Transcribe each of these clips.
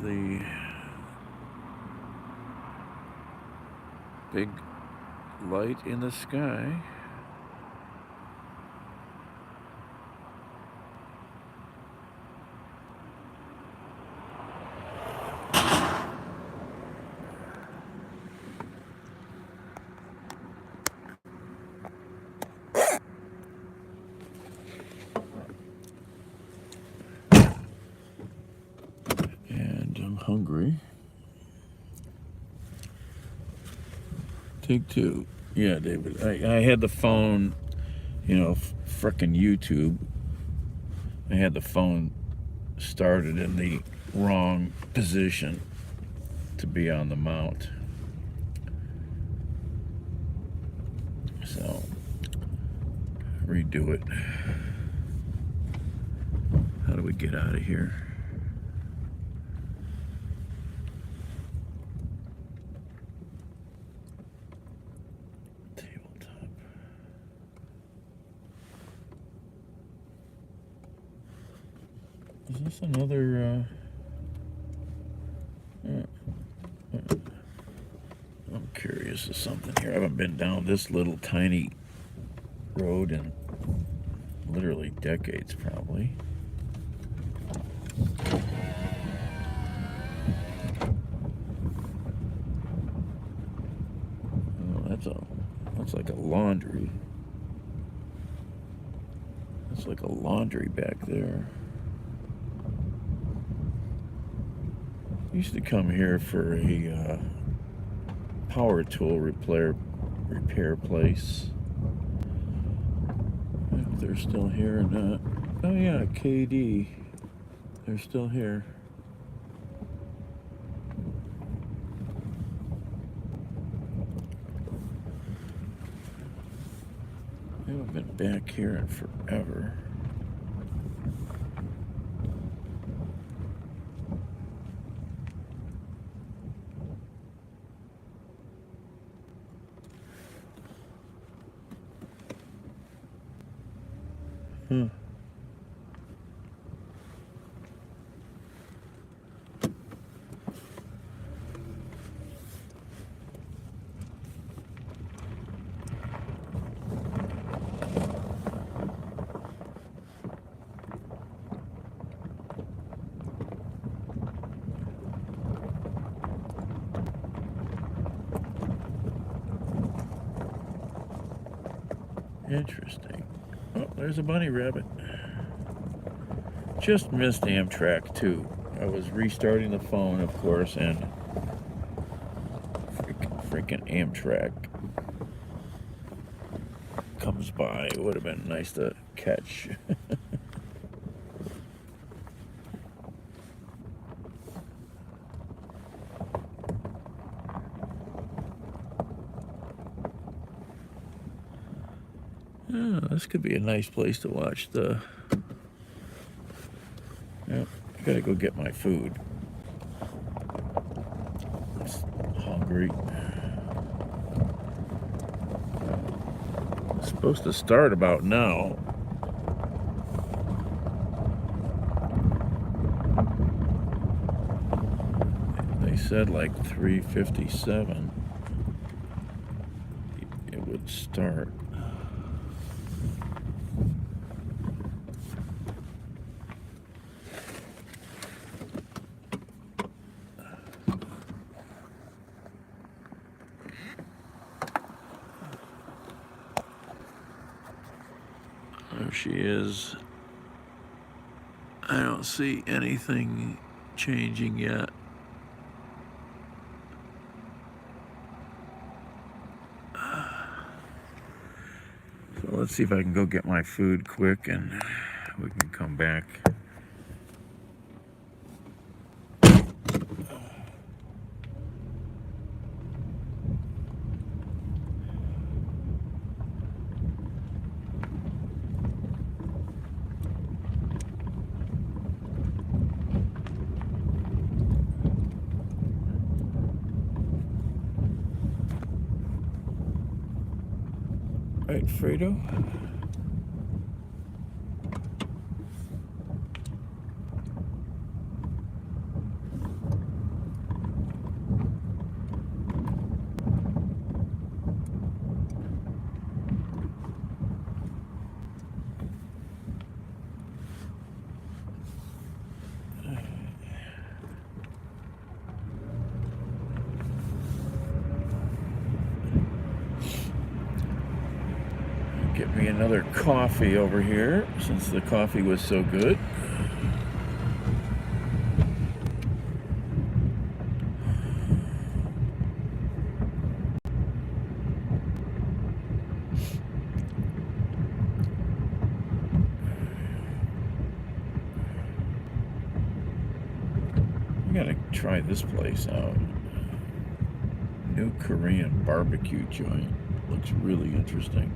the big light in the sky. And I'm hungry. Take two. Yeah, David. I had the phone, frickin' YouTube. I had the phone started in the wrong position to be on the mount. So, redo it. How do we get out of here? Tabletop. Is this another, I'm curious of something here. I haven't been down this little tiny road in literally decades, probably. Oh, that's like a laundry. That's like a laundry back there. Used to come here for a power tool repair place. If they're still here or not. Oh yeah, KD. They're still here. I haven't been back here in forever. Interesting. Oh, there's a bunny rabbit. Just missed Amtrak too. I was restarting the phone, of course, and freaking Amtrak comes by. It would have been nice to catch. Oh, this could be a nice place to watch the... Yep, I gotta go get my food. I'm hungry. It's supposed to start about now. They said like 3:57 it would start. There she is. I don't see anything changing yet. So let's see if I can go get my food quick and we can come back. Right, Fredo? me another coffee over here since the coffee was so good. I gotta try this place out. New Korean barbecue joint. Looks really interesting.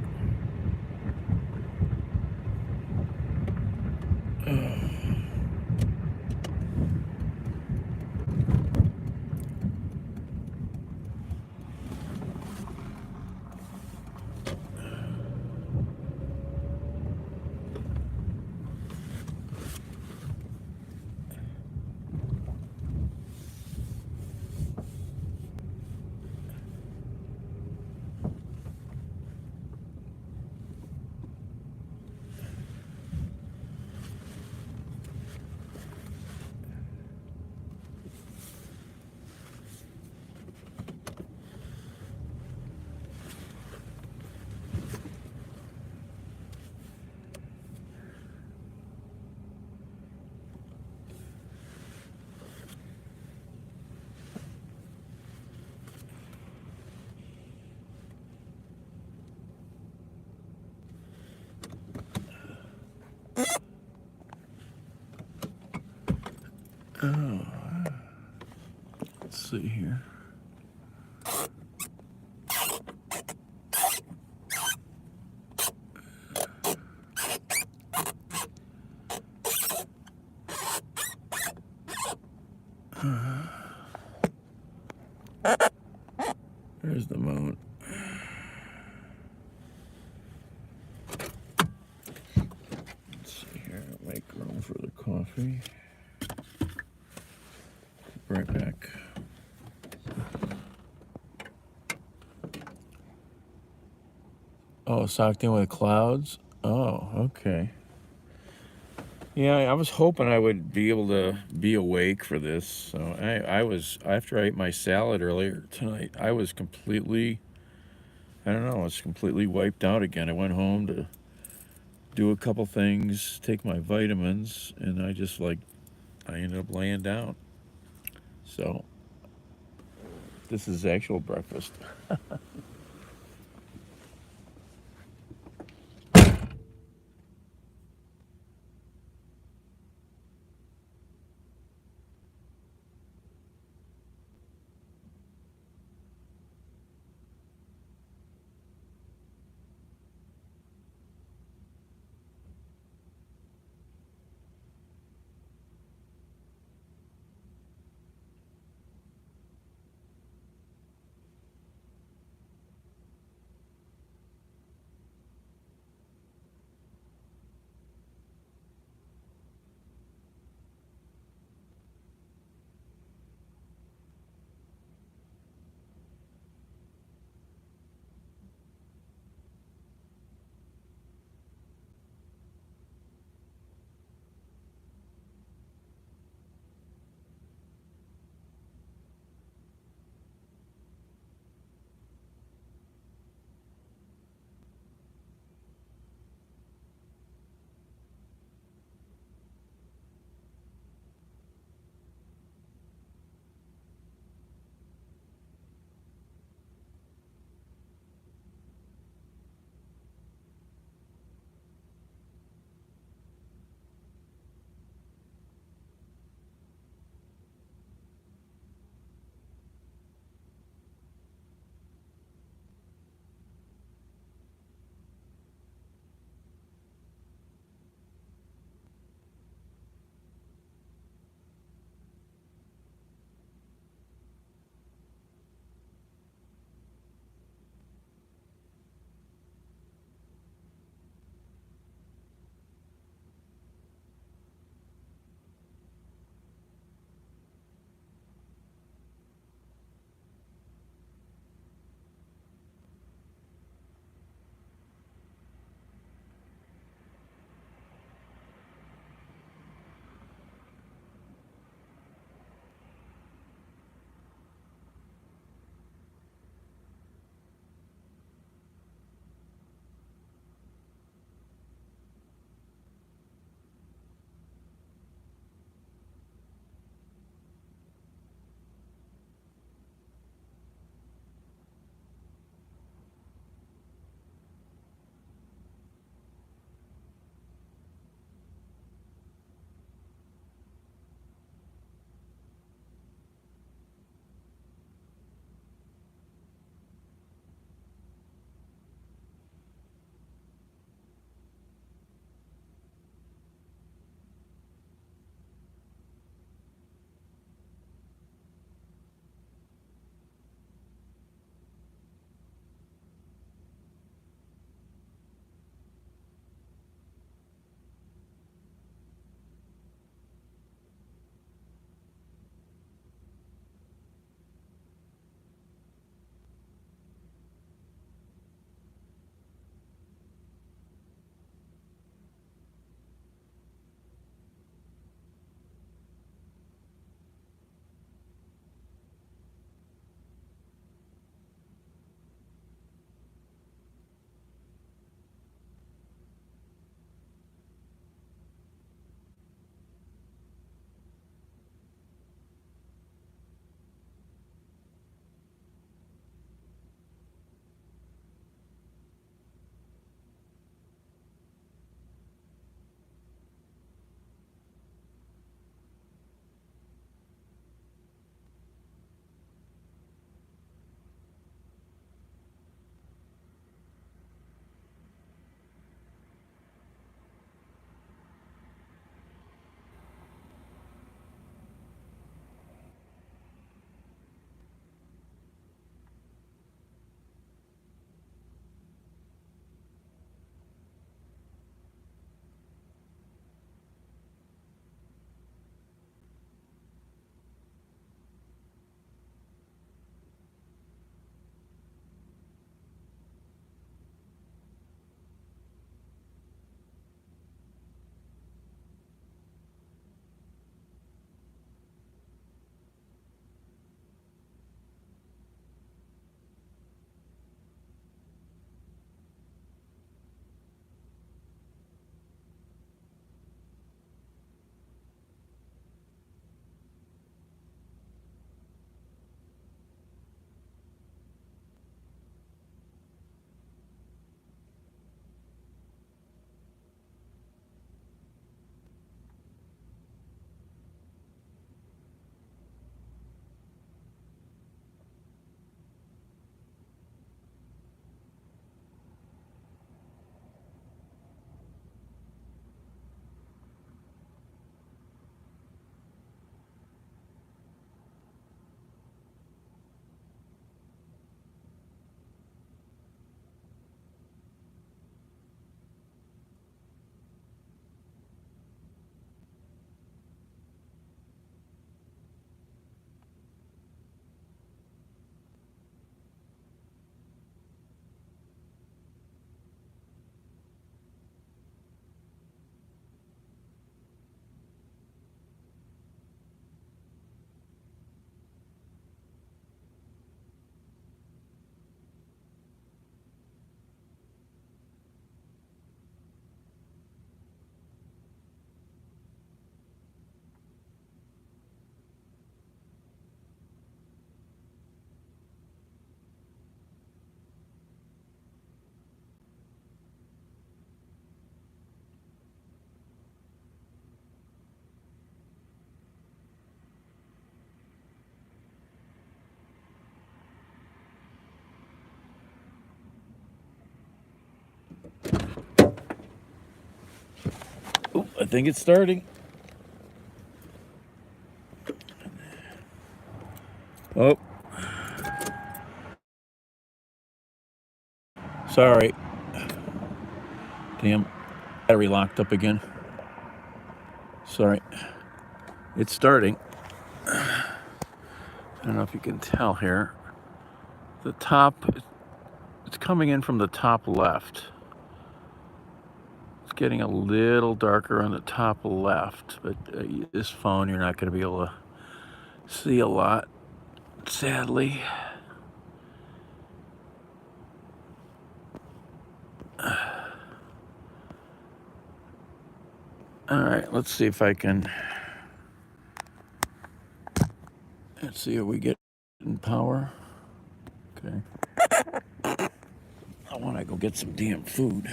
Oh, let's see here. There's the moon. Let's see here. Make room for the coffee. Right back. Oh, socked in with clouds? Oh, okay. Yeah, I was hoping I would be able to be awake for this. So I was, after I ate my salad earlier tonight, I was completely, I don't know, I was completely wiped out again. I went home to do a couple things, take my vitamins, and I just I ended up laying down. So this is actual breakfast. Oh, I think it's starting. Oh. Sorry. Damn. Battery locked up again. Sorry. It's starting. I don't know if you can tell here. The top, it's coming in from the top left. It's getting a little darker on the top left, but this phone you're not going to be able to see a lot, sadly. All right, let's see if I can. Let's see if we get in power. Okay. I want to go get some damn food.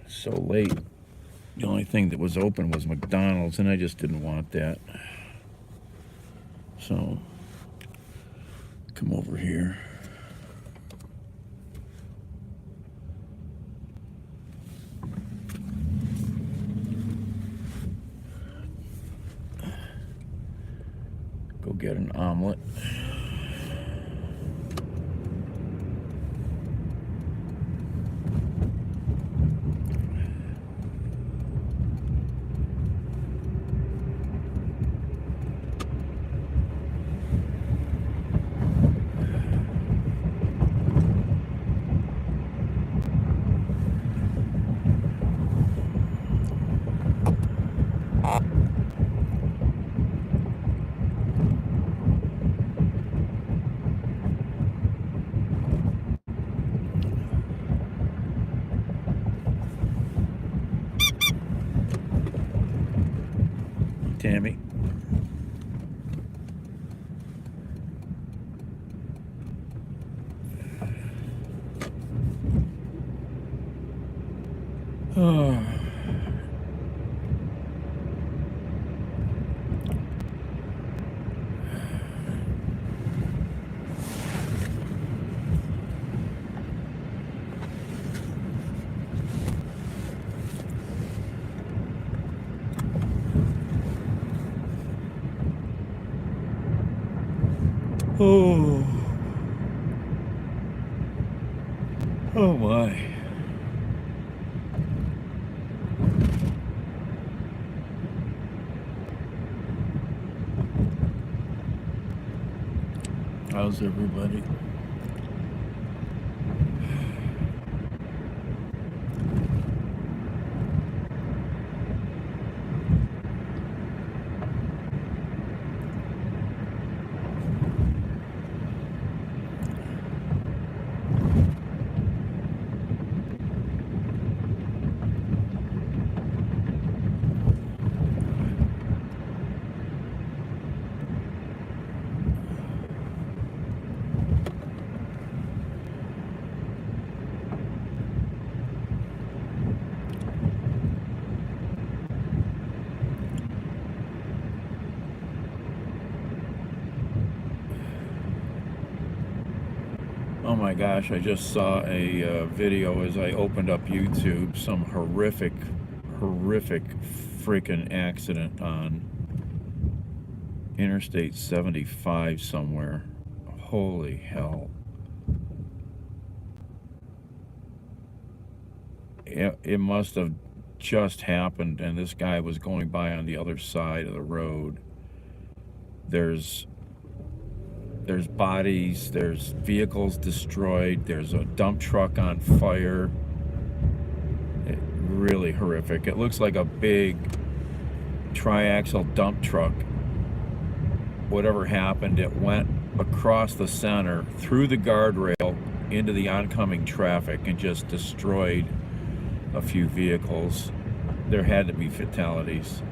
So late. The only thing that was open was McDonald's, and I just didn't want that. So, come over here. Go get an omelet. Tammy. Oh. Oh. Oh my. How's everybody? Oh my gosh, I just saw a video as I opened up YouTube, some horrific freaking accident on Interstate 75 somewhere. Holy hell. It must have just happened, and this guy was going by on the other side of the road. There's bodies, there's vehicles destroyed, there's a dump truck on fire. Really horrific. It looks like a big triaxle dump truck. Whatever happened, it went across the center, through the guardrail, into the oncoming traffic, and just destroyed a few vehicles. There had to be fatalities.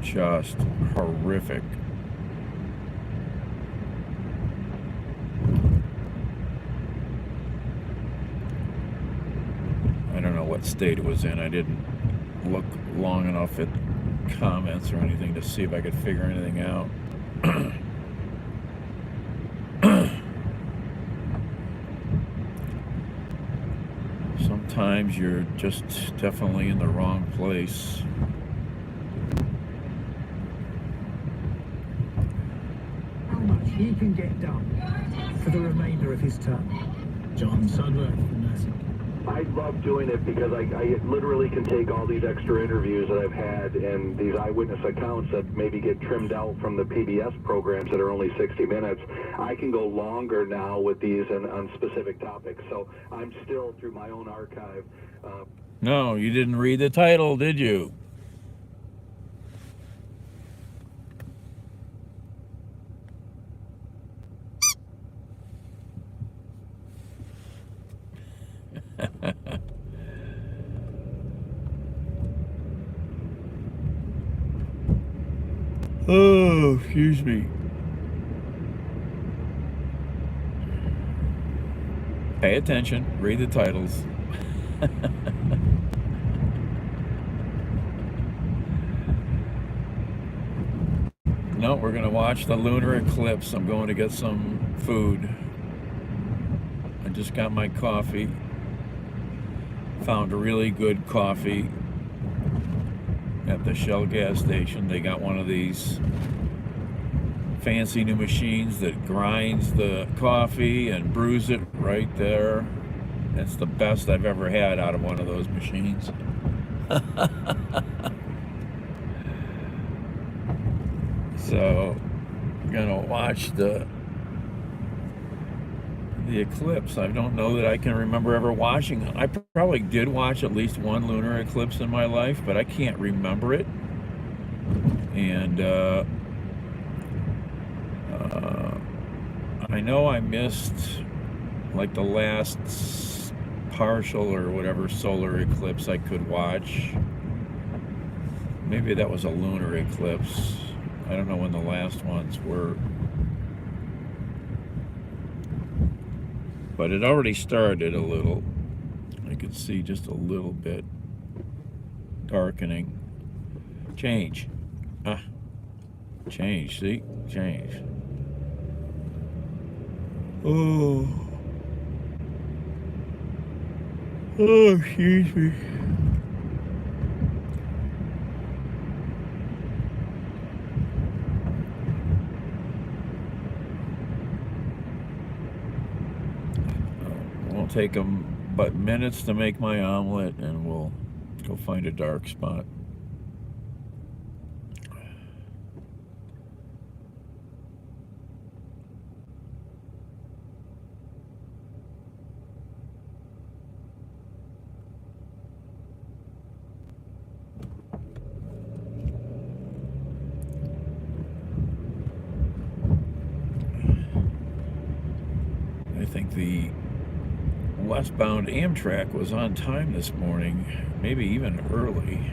Just horrific. I don't know what state it was in. I didn't look long enough at comments or anything to see if I could figure anything out. sometimes you're just definitely in the wrong place. How much he can get done for the remainder of his term. John Sudworth from Nursing. I love doing it because I literally can take all these extra interviews that I've had and these eyewitness accounts that maybe get trimmed out from the PBS programs that are only 60 minutes. I can go longer now with these and on specific topics. So I'm still through my own archive. No, you didn't read the title, did you? Oh, excuse me. Pay attention, read the titles. No, we're going to watch the lunar eclipse. I'm going to get some food. I just got my coffee. Found a really good coffee at the Shell gas station. They got one of these fancy new machines that grinds the coffee and brews it right there. It's the best I've ever had out of one of those machines. So I'm gonna watch the eclipse. I don't know that I can remember ever watching it. I probably did watch at least one lunar eclipse in my life, but I can't remember it. And I know I missed like the last partial or whatever solar eclipse I could watch. Maybe that was a lunar eclipse. I don't know when the last ones were. But it already started a little. I could see just a little bit darkening. Change. Change, see? Change. Oh. Oh, excuse me. Won't take them but minutes to make my omelet, and we'll go find a dark spot. I think the westbound Amtrak was on time this morning, maybe even early.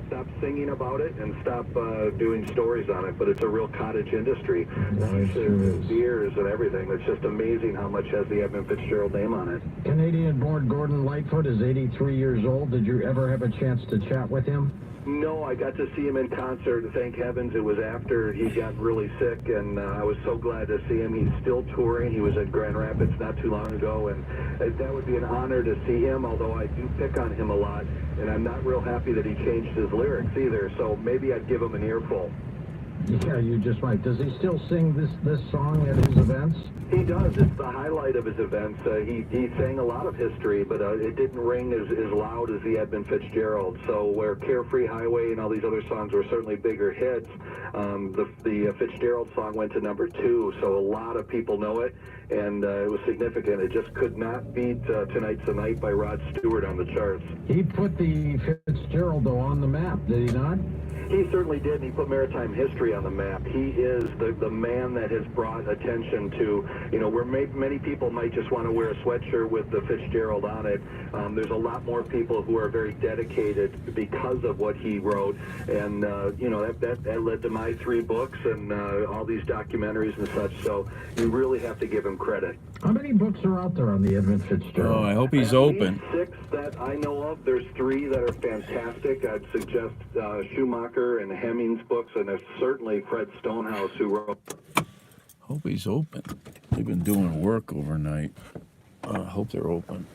Stop singing about it and stop doing stories on it, but it's a real cottage industry. Beers and everything. It's just amazing how much has the Edmund Fitzgerald name on it. Canadian-born Gordon Lightfoot is 83 years old. Did you ever have a chance to chat with him? No, I got to see him in concert. Thank heavens it was after he got really sick, and I was so glad to see him. He's still touring. He was at Grand Rapids not too long ago, and that would be an honor to see him, although I do pick on him a lot, and I'm not real happy that he changed his lyrics either, so maybe I'd give him an earful. Yeah, you just might. Does he still sing this song at his events? He does. It's the highlight of his events. He sang a lot of history, but it didn't ring as loud as the Edmund Fitzgerald. So where Carefree Highway and all these other songs were certainly bigger hits, the Fitzgerald song went to #2, so a lot of people know it, and it was significant. It just could not beat Tonight's the Night by Rod Stewart on the charts. He put the Fitzgerald, though, on the map, did he not? He certainly did, and he put maritime history on the map. He is the man that has brought attention to, where many people might just want to wear a sweatshirt with the Fitzgerald on it. There's a lot more people who are very dedicated because of what he wrote, and, that led to my 3 books and all these documentaries and such, so you really have to give him credit. How many books are out there on the Edmund Fitzgerald? Oh, I hope he's At open. least 6 that I know of. There's 3 that are fantastic. I'd suggest Schumacher and Hemming's books, and there's certainly Fred Stonehouse, who wrote. Hope he's open. They've been doing work overnight. I hope they're open.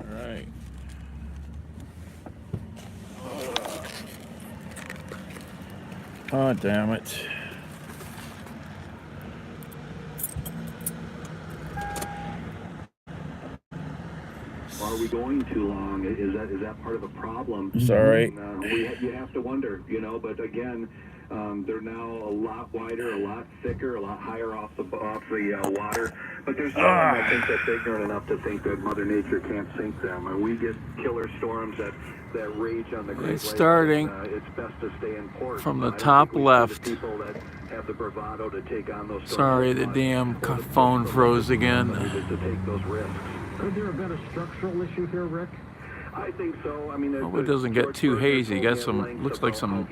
All right. Oh, damn it. Are we going too long? Is that part of the problem? Sorry. You have to wonder, you know. But again, they're now a lot wider, a lot thicker, a lot higher off the water. But there's no one I think that's ignorant enough to think that Mother Nature can't sink them. And we get killer storms that rage on the Great Lakes. Starting it's best to stay in port. from the top left. The people that have the bravado to take on those storms. Sorry, the damn phone froze again. To take those risks. Could there have been a structural issue here, Rick? I think so. I mean, Hope it doesn't get too hazy. Got some, looks like some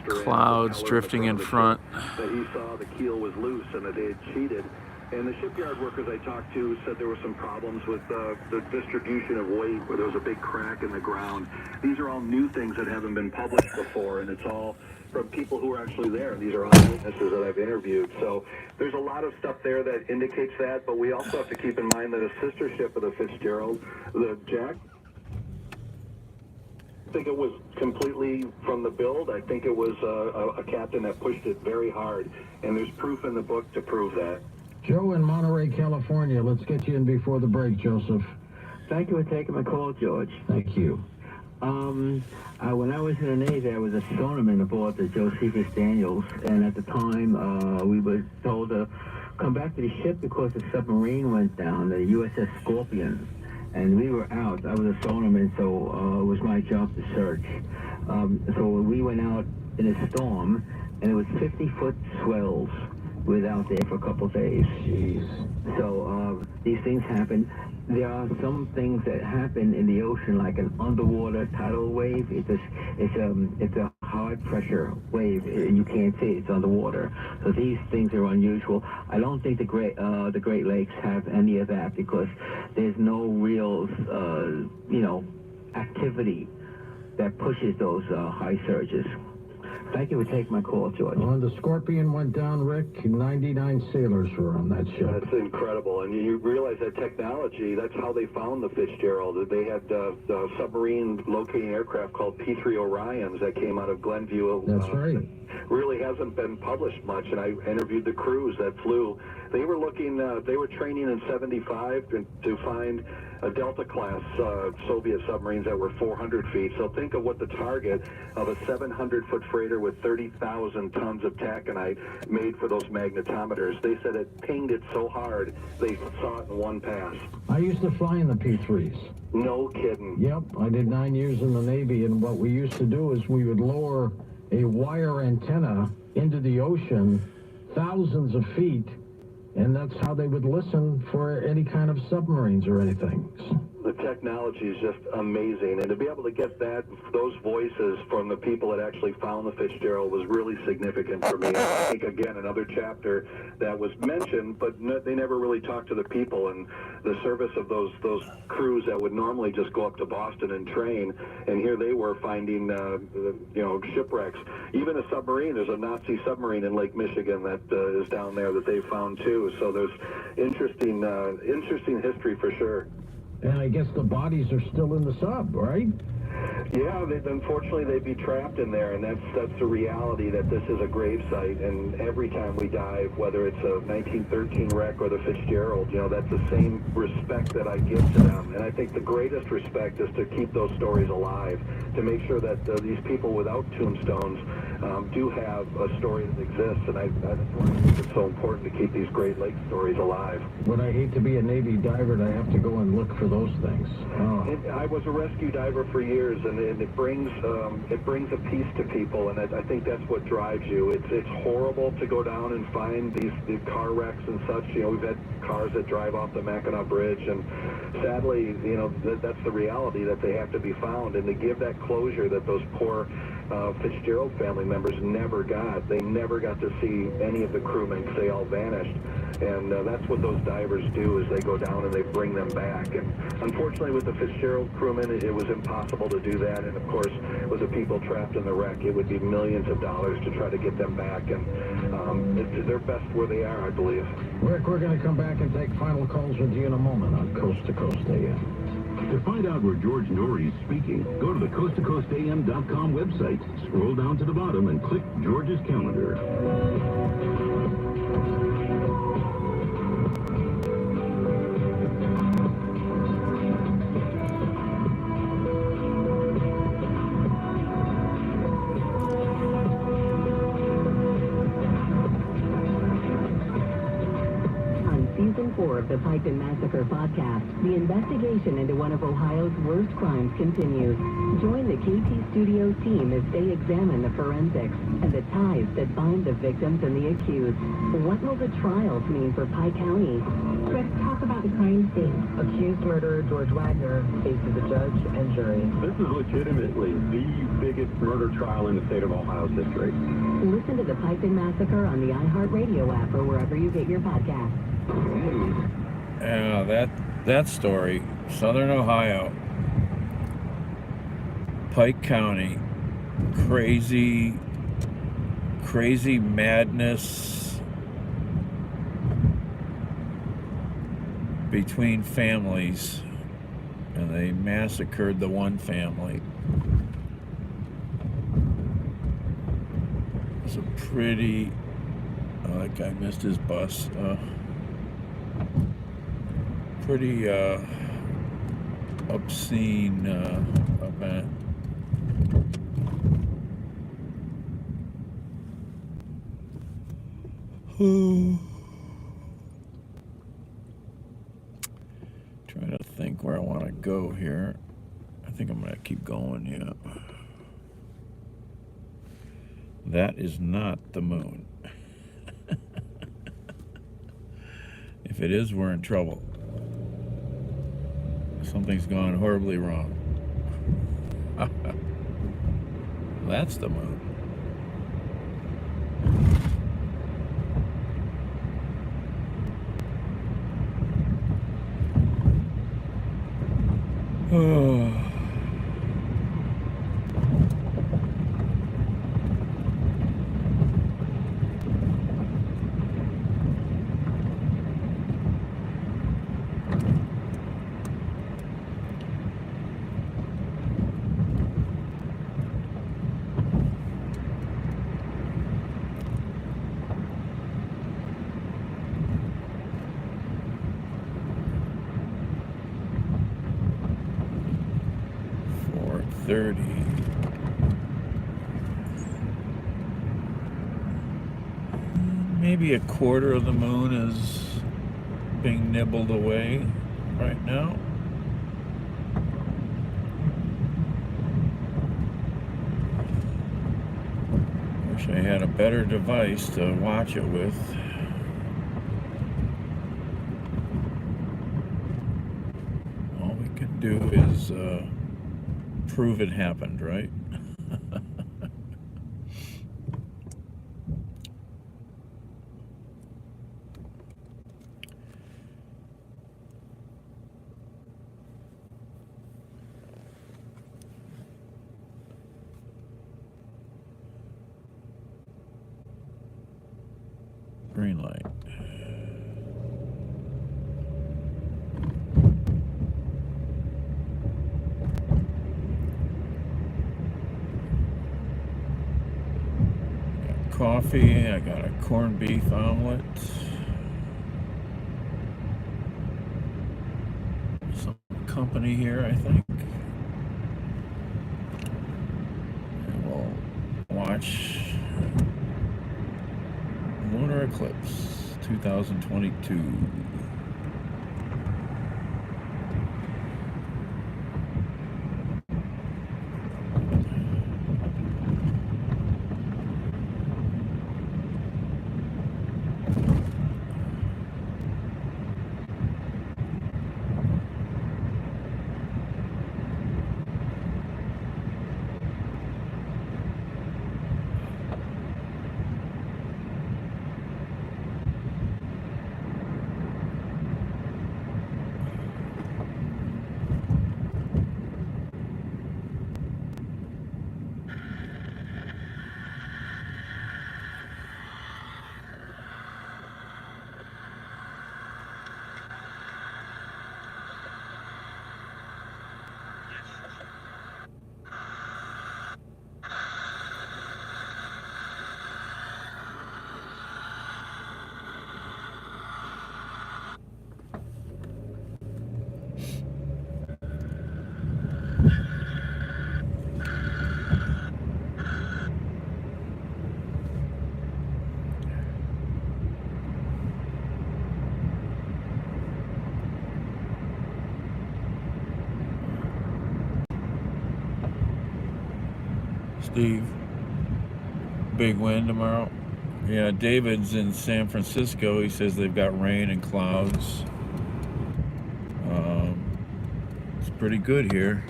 clouds drifting in front. That he saw the keel was loose and that they had cheated. And the shipyard workers I talked to said there were some problems with the distribution of weight, where there was a big crack in the ground. These are all new things that haven't been published before, and it's all from people who are actually there. These are all witnesses that I've interviewed. So there's a lot of stuff there that indicates that, but we also have to keep in mind that a sister ship of the Fitzgerald, the Jack, I think it was completely from the build. I think it was a captain that pushed it very hard, and there's proof in the book to prove that. Joe in Monterey, California. Let's get you in before the break, Joseph. Thank you for taking my call, George. Thank you. When I was in the Navy, I was a stoneman aboard the Josephus Daniels, and at the time, we were told to come back to the ship because the submarine went down, the USS Scorpion, and we were out. I was a stoneman, so it was my job to search. So we went out in a storm, and it was 50-foot swells. We were out there for a couple of days. Jeez. So these things happen. There are some things that happen in the ocean, like an underwater tidal wave. It's a hard pressure wave. You can't see it. It's underwater. So these things are unusual. I don't think the Great Lakes have any of that because there's no real activity that pushes those high surges. Thank you for taking my call, George. When the Scorpion went down, Rick, 99 sailors were on that ship. That's incredible. And you realize that technology, that's how they found the Fitzgerald. They had the submarine locating aircraft called P-3 Orions that came out of Glenview. That's right. Really hasn't been published much, and I interviewed the crews that flew. They were looking, they were training in 75 to find a Delta-class Soviet submarines that were 400 feet. So think of what the target of a 700-foot freighter with 30,000 tons of taconite made for those magnetometers. They said it pinged it so hard, they saw it in one pass. I used to fly in the P-3s. No kidding. Yep, I did 9 years in the Navy, and what we used to do is we would lower a wire antenna into the ocean thousands of feet, and that's how they would listen for any kind of submarines or anything. The technology is just amazing, and to be able to get those voices from the people that actually found the Fitzgerald was really significant for me. I think, again, another chapter that was mentioned, but they never really talked to the people and the service of those crews that would normally just go up to Boston and train, and here they were finding shipwrecks. Even a submarine, there's a Nazi submarine in Lake Michigan that is down there that they found too. So there's interesting history for sure. And I guess the bodies are still in the sub, right? Yeah, unfortunately they'd be trapped in there, and that's the reality, that this is a grave site, and every time we dive, whether it's a 1913 wreck or the Fitzgerald, that's the same respect that I give to them. And I think the greatest respect is to keep those stories alive, to make sure that these people without tombstones do have a story that exists, and that's why I think it's so important to keep these Great Lakes stories alive. Would I hate to be a Navy diver to have to go and look for those things? Oh. I was a rescue diver for years, and it brings a peace to people, and I think that's what drives you. It's horrible to go down and find these car wrecks and such. We've had cars that drive off the Mackinac Bridge, and sadly, that's the reality, that they have to be found, and to give that closure that those poor Fitzgerald family members never got. They never got to see any of the crewmen because they all vanished. And that's what those divers do, is they go down and they bring them back. And unfortunately with the Fitzgerald crewmen, it was impossible to do that. And of course, with the people trapped in the wreck, it would be millions of dollars to try to get them back. And They're best where they are, I believe. Rick, we're going to come back and take final calls with you in a moment on Coast to Coast AM. To find out where George Norrie is speaking, go to the coasttocoastam.com website, scroll down to the bottom, and click George's calendar. Season 4 of the Pike and Massacre podcast, the investigation into one of Ohio's worst crimes continues. Join the KT Studios team as they examine the forensics and the ties that bind the victims and the accused. What will the trials mean for Pike County? Let's talk about the crime scene. Accused murderer George Wagner faces a judge and jury. This is legitimately the biggest murder trial in the state of Ohio's history. Listen to the Pike and Massacre on the iHeartRadio app or wherever you get your podcasts. Yeah, that story, Southern Ohio, Pike County, crazy madness between families, and they massacred the one family. It's a pretty, that guy missed his bus. Pretty obscene event. Trying to think where I want to go here. I think I'm going to keep going, yeah. That is not the moon. If it is, we're in trouble. Something's gone horribly wrong. That's the moon. Oh. Maybe a quarter of the moon is being nibbled away right now. Wish I had a better device to watch it with. All we can do is prove it happened, right? Green light. Got coffee. I got a corned beef omelet. Some company here, I think. And we'll watch Lunar Eclipse 2022. Steve. Big wind tomorrow. Yeah, David's in San Francisco. He says they've got rain and clouds. It's pretty good here.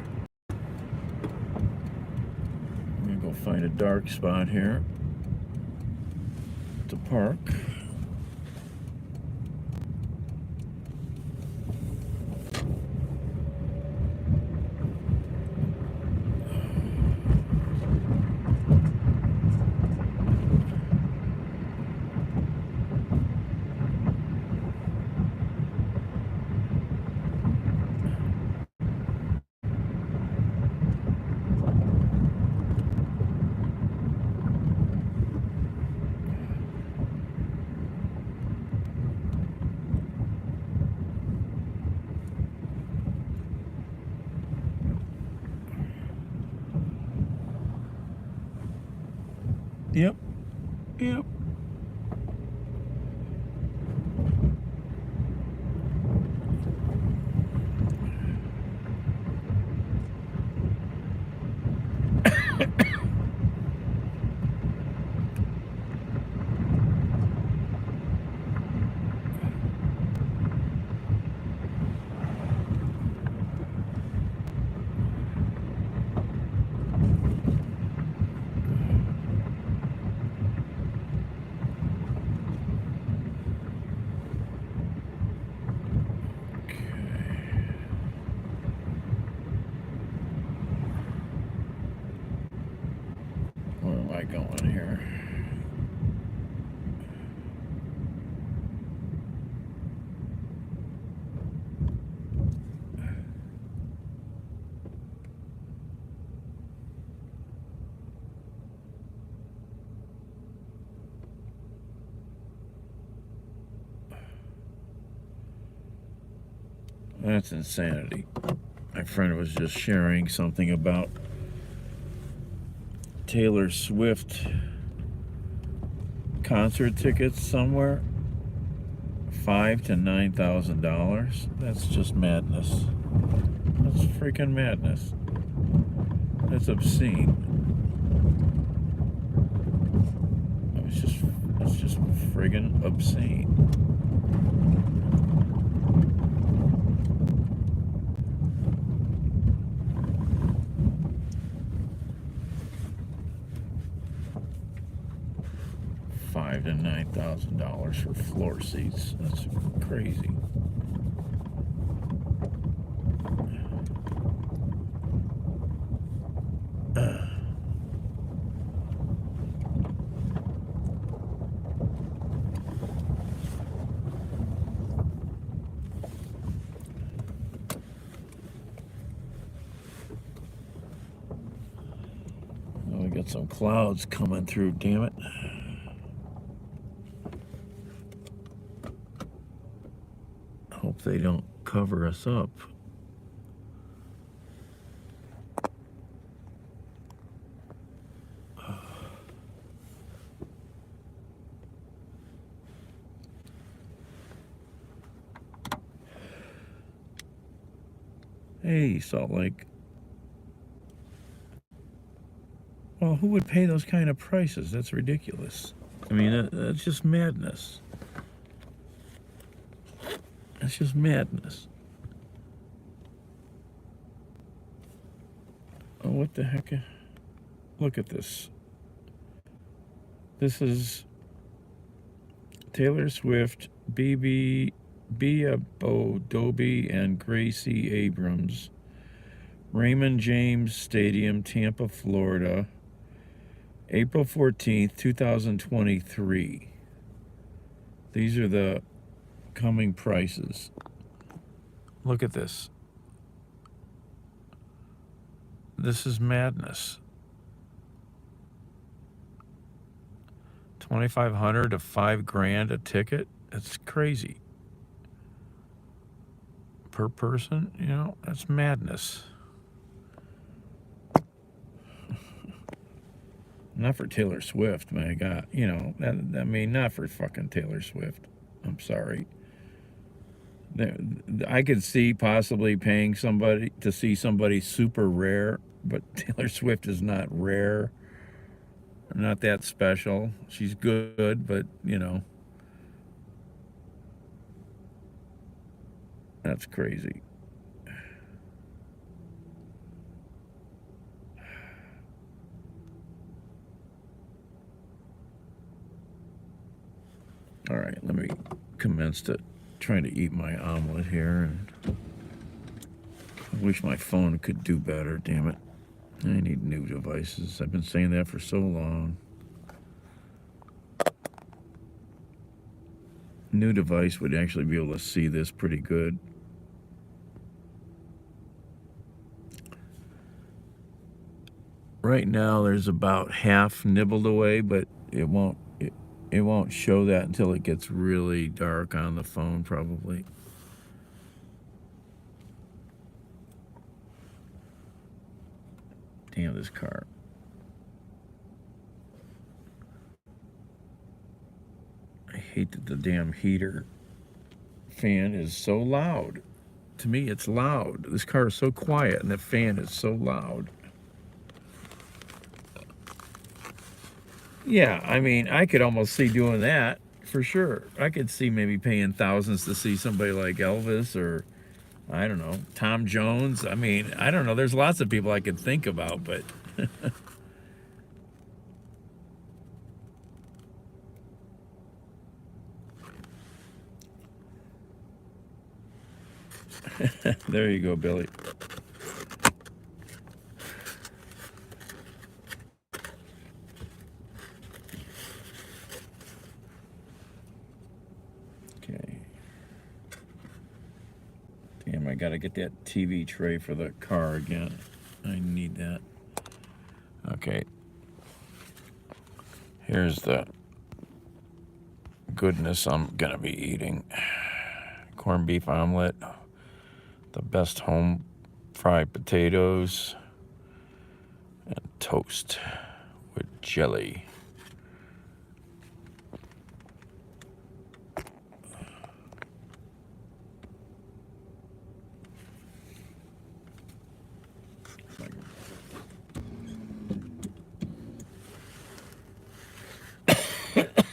I'm gonna go find a dark spot here to park. Yep. Yep. Where am I going here? That's insanity. My friend was just sharing something about Taylor Swift concert tickets somewhere. $5,000 to $9,000. That's just madness. That's freaking madness. That's obscene. It's just friggin' obscene. $5,000 to $9,000 for floor seats. That's crazy. We got some clouds coming through, damn it. Hope they don't cover us up. Hey, Salt Lake. Well, who would pay those kind of prices? That's ridiculous. I mean, that's just madness. That's just madness. Oh, what the heck? Look at this. This is Taylor Swift, Bia Doby, and Gracie Abrams. Raymond James Stadium, Tampa, Florida. April 14th, 2023. These are the coming prices. Look at this. This is madness. $2,500 to $5,000 a ticket. That's crazy. Per person, you know, that's madness. Not for Taylor Swift, my God. You know, I mean, not for fucking Taylor Swift. I'm sorry. I could see possibly paying somebody to see somebody super rare, but Taylor Swift is not rare. Not that special. She's good, but, you know. That's crazy. All right, let me commence to trying to eat my omelet here. And I wish my phone could do better, damn it. I need new devices. I've been saying that for so long. New device would actually be able to see this pretty good. Right now there's about half nibbled away, but it won't show that until it gets really dark on the phone, probably. Damn this car. I hate that the damn heater fan is so loud. To me, it's loud. This car is so quiet, and the fan is so loud. Yeah, I mean, I could almost see doing that, for sure. I could see maybe paying thousands to see somebody like Elvis or, I don't know, Tom Jones. I mean, I don't know. There's lots of people I could think about, but... There you go, Billy. Okay. Damn, I gotta get that TV tray for the car again. I need that. Okay. Here's the goodness I'm gonna be eating. Corned beef omelet. The best home fried potatoes and toast with jelly.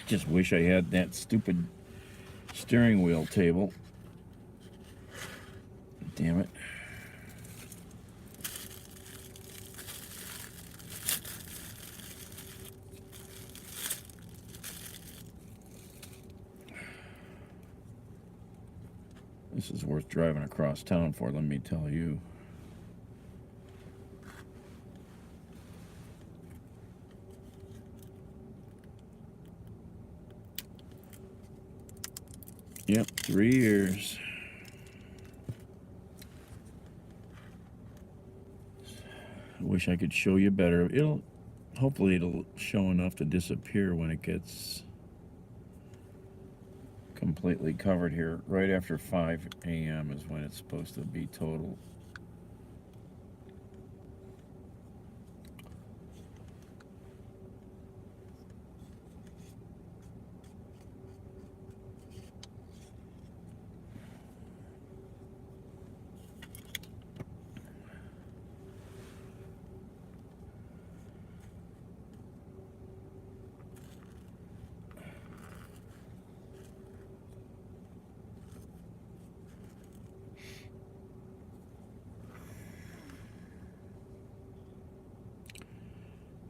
Just wish I had that stupid steering wheel table. Damn it. This is worth driving across town for, let me tell you. Yep, 3 years. I wish I could show you better. Hopefully it'll show enough to disappear when it gets completely covered here. Right after 5 a.m. is when it's supposed to be total.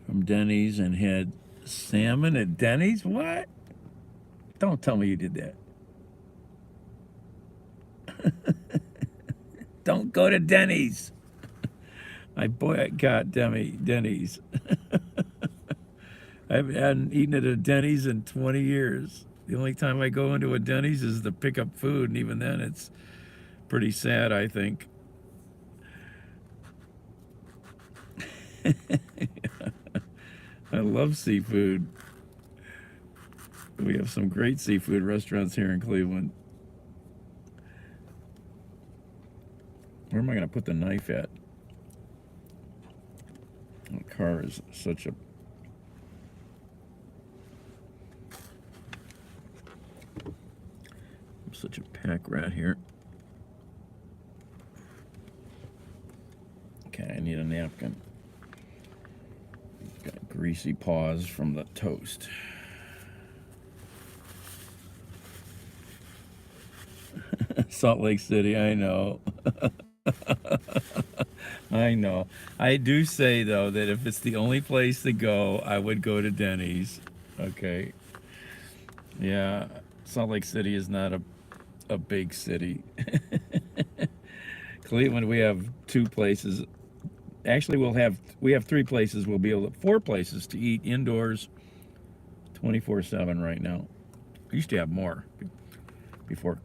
From Denny's and had salmon at Denny's? What? Don't tell me you did that. Don't go to Denny's. I boycott Denny's. I hadn't eaten at a Denny's in 20 years. The only time I go into a Denny's is to pick up food, and even then it's pretty sad, I think. I love seafood. We have some great seafood restaurants here in Cleveland. Where am I going to put the knife at? The car is such a... I'm such a pack rat here. Okay, I need a napkin. Got grease greasy paws from the toast. Salt Lake City, I know. I know. I do say, though, that if it's the only place to go, I would go to Denny's. Okay. Yeah, Salt Lake City is not a big city. Cleveland, we have 2 places. Actually, we have 3 places. We'll be able to 4 places to eat indoors 24/7 right now. We used to have more before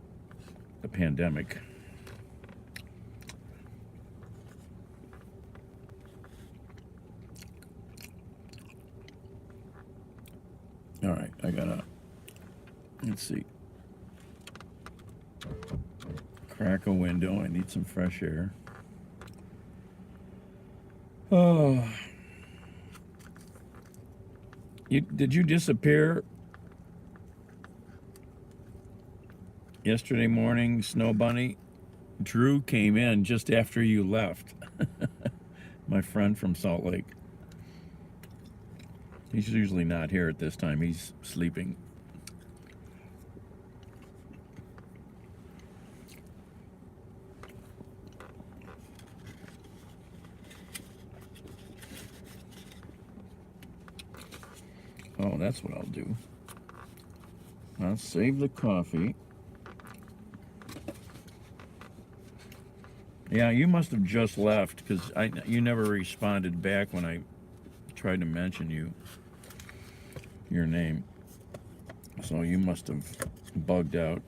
the pandemic. All right, I gotta, let's see, crack a window. I need some fresh air. Oh, did you disappear yesterday morning, Snow Bunny? Drew came in just after you left. My friend from Salt Lake. He's usually not here at this time. He's sleeping. Oh, that's what I'll do. I'll save the coffee. Yeah, you must have just left because you never responded back when I tried to mention your name. So you must have bugged out.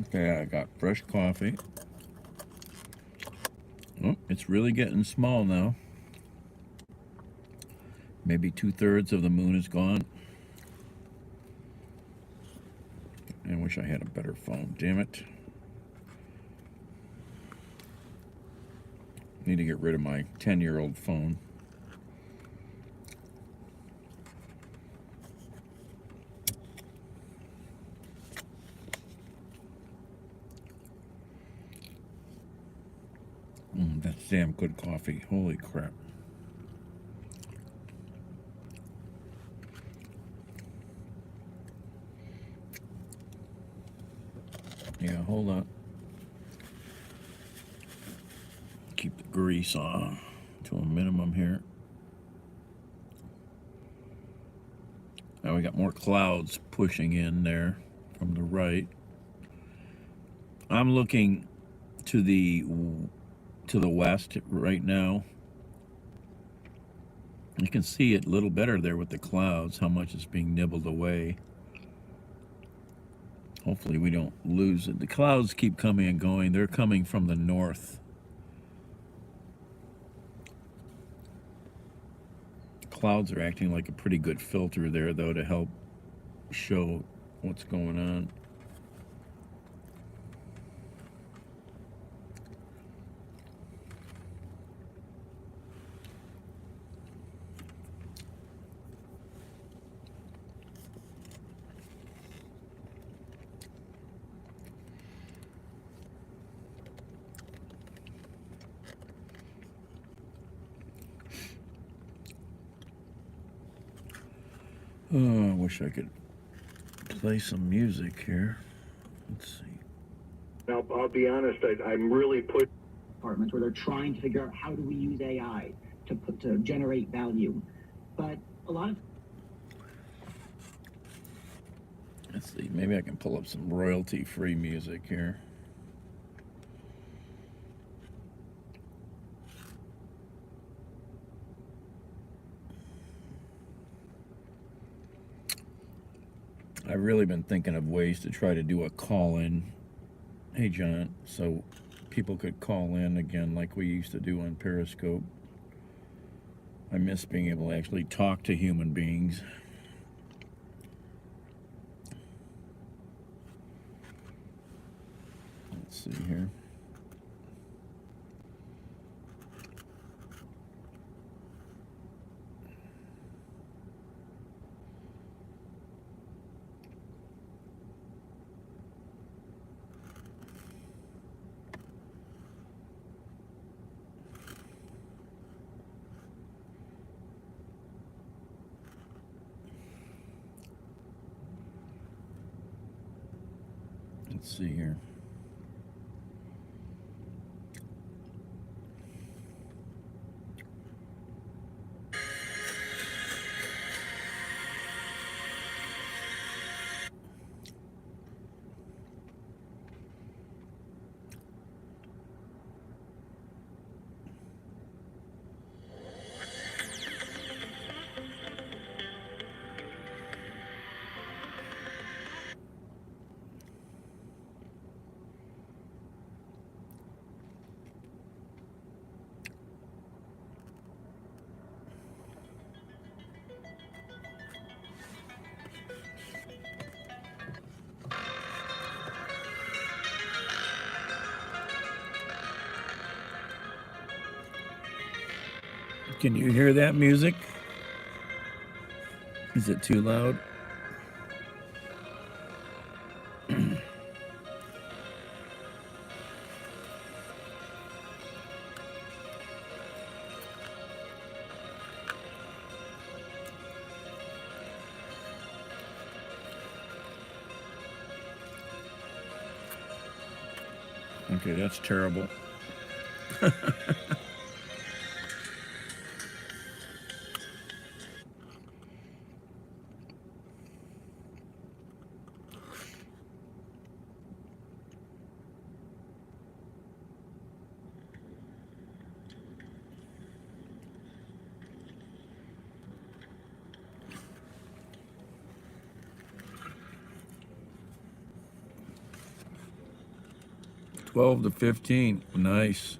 Okay, I got fresh coffee. Oh, it's really getting small now. Maybe 2/3 of the moon is gone. I wish I had a better phone, damn it. Need to get rid of my 10-year-old phone. That's damn good coffee. Holy crap. Yeah, hold on. Keep the grease on to a minimum here. Now we got more clouds pushing in there from the right. I'm looking to the west right now. You can see it a little better there with the clouds, how much is being nibbled away. Hopefully we don't lose it. The clouds keep coming and going. They're coming from the north. Clouds are acting like a pretty good filter there, though, to help show what's going on. Oh, I wish I could play some music here. Let's see. Now, I'll be honest, I'm really put. Departments where they're trying to figure out how do we use AI to generate value, but a lot of. Let's see. Maybe I can pull up some royalty-free music here. I've really been thinking of ways to try to do a call-in. Hey, John, so people could call in again like we used to do on Periscope. I miss being able to actually talk to human beings. Let's see here. Let's see here. Can you hear that music? Is it too loud? Okay, that's terrible. 12 to 15. Nice.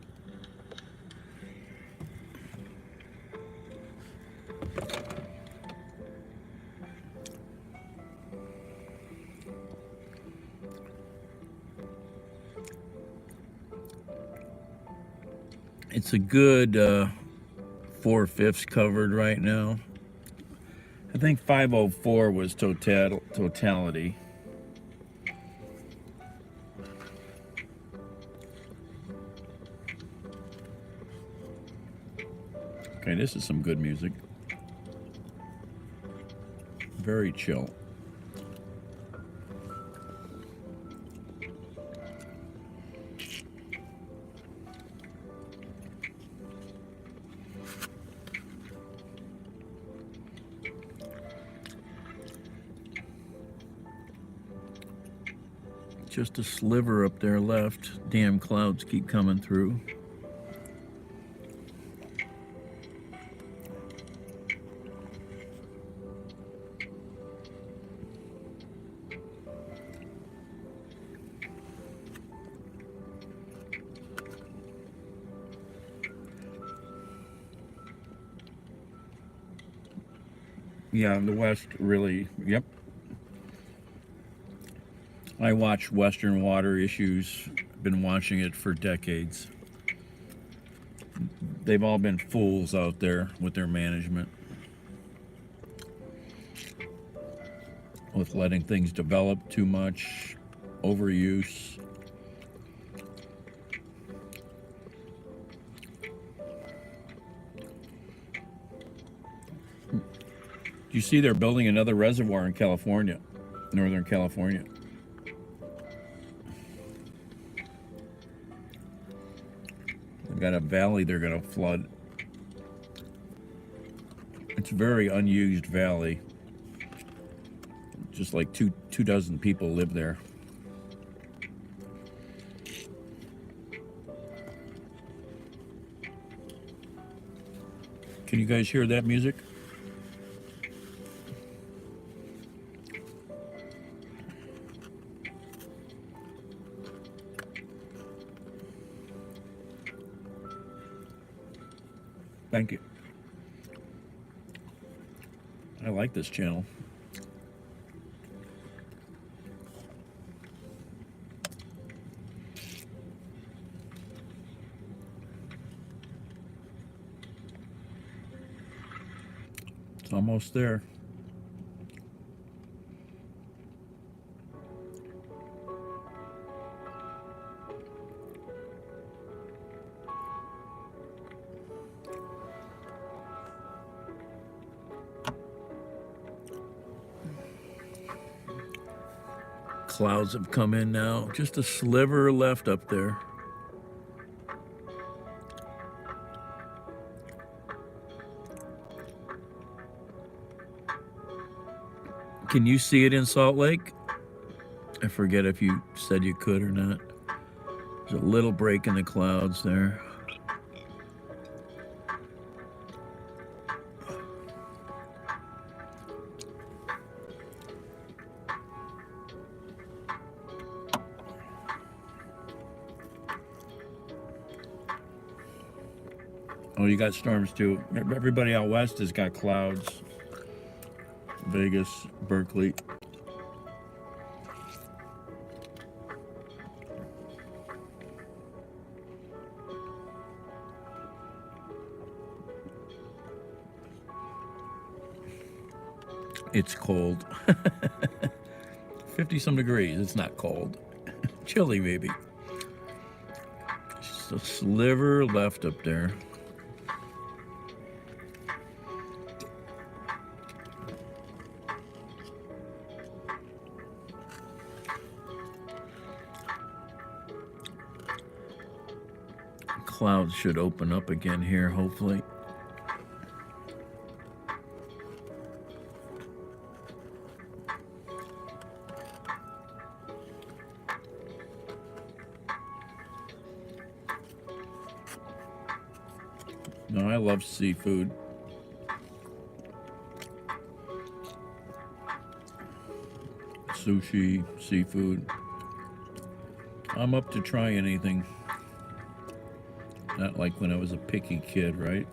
It's a good 4/5 covered right now. I think 504 was totality. Okay, this is some good music. Very chill. Just a sliver up there left. Damn clouds keep coming through. Yeah, the West really, yep. I watch Western water issues. Been watching it for decades. They've all been fools out there with their management, with letting things develop too much, overuse. You see they're building another reservoir in California, Northern California. They've got a valley they're going to flood. It's a very unused valley. Just like two dozen people live there. Can you guys hear that music? Thank you. I like this channel. It's almost there. clouds have come in now. Just a sliver left up there. Can you see it in Salt Lake? I forget if you said you could or not. There's a little break in the clouds there. Oh, you got storms too. Everybody out west has got clouds. Vegas, Berkeley. It's cold. 50 some degrees. It's not cold. Chilly maybe. Just a sliver left up there. Clouds should open up again here, hopefully. No, I love seafood. Sushi, seafood. I'm up to try anything. Not like when I was a picky kid, right?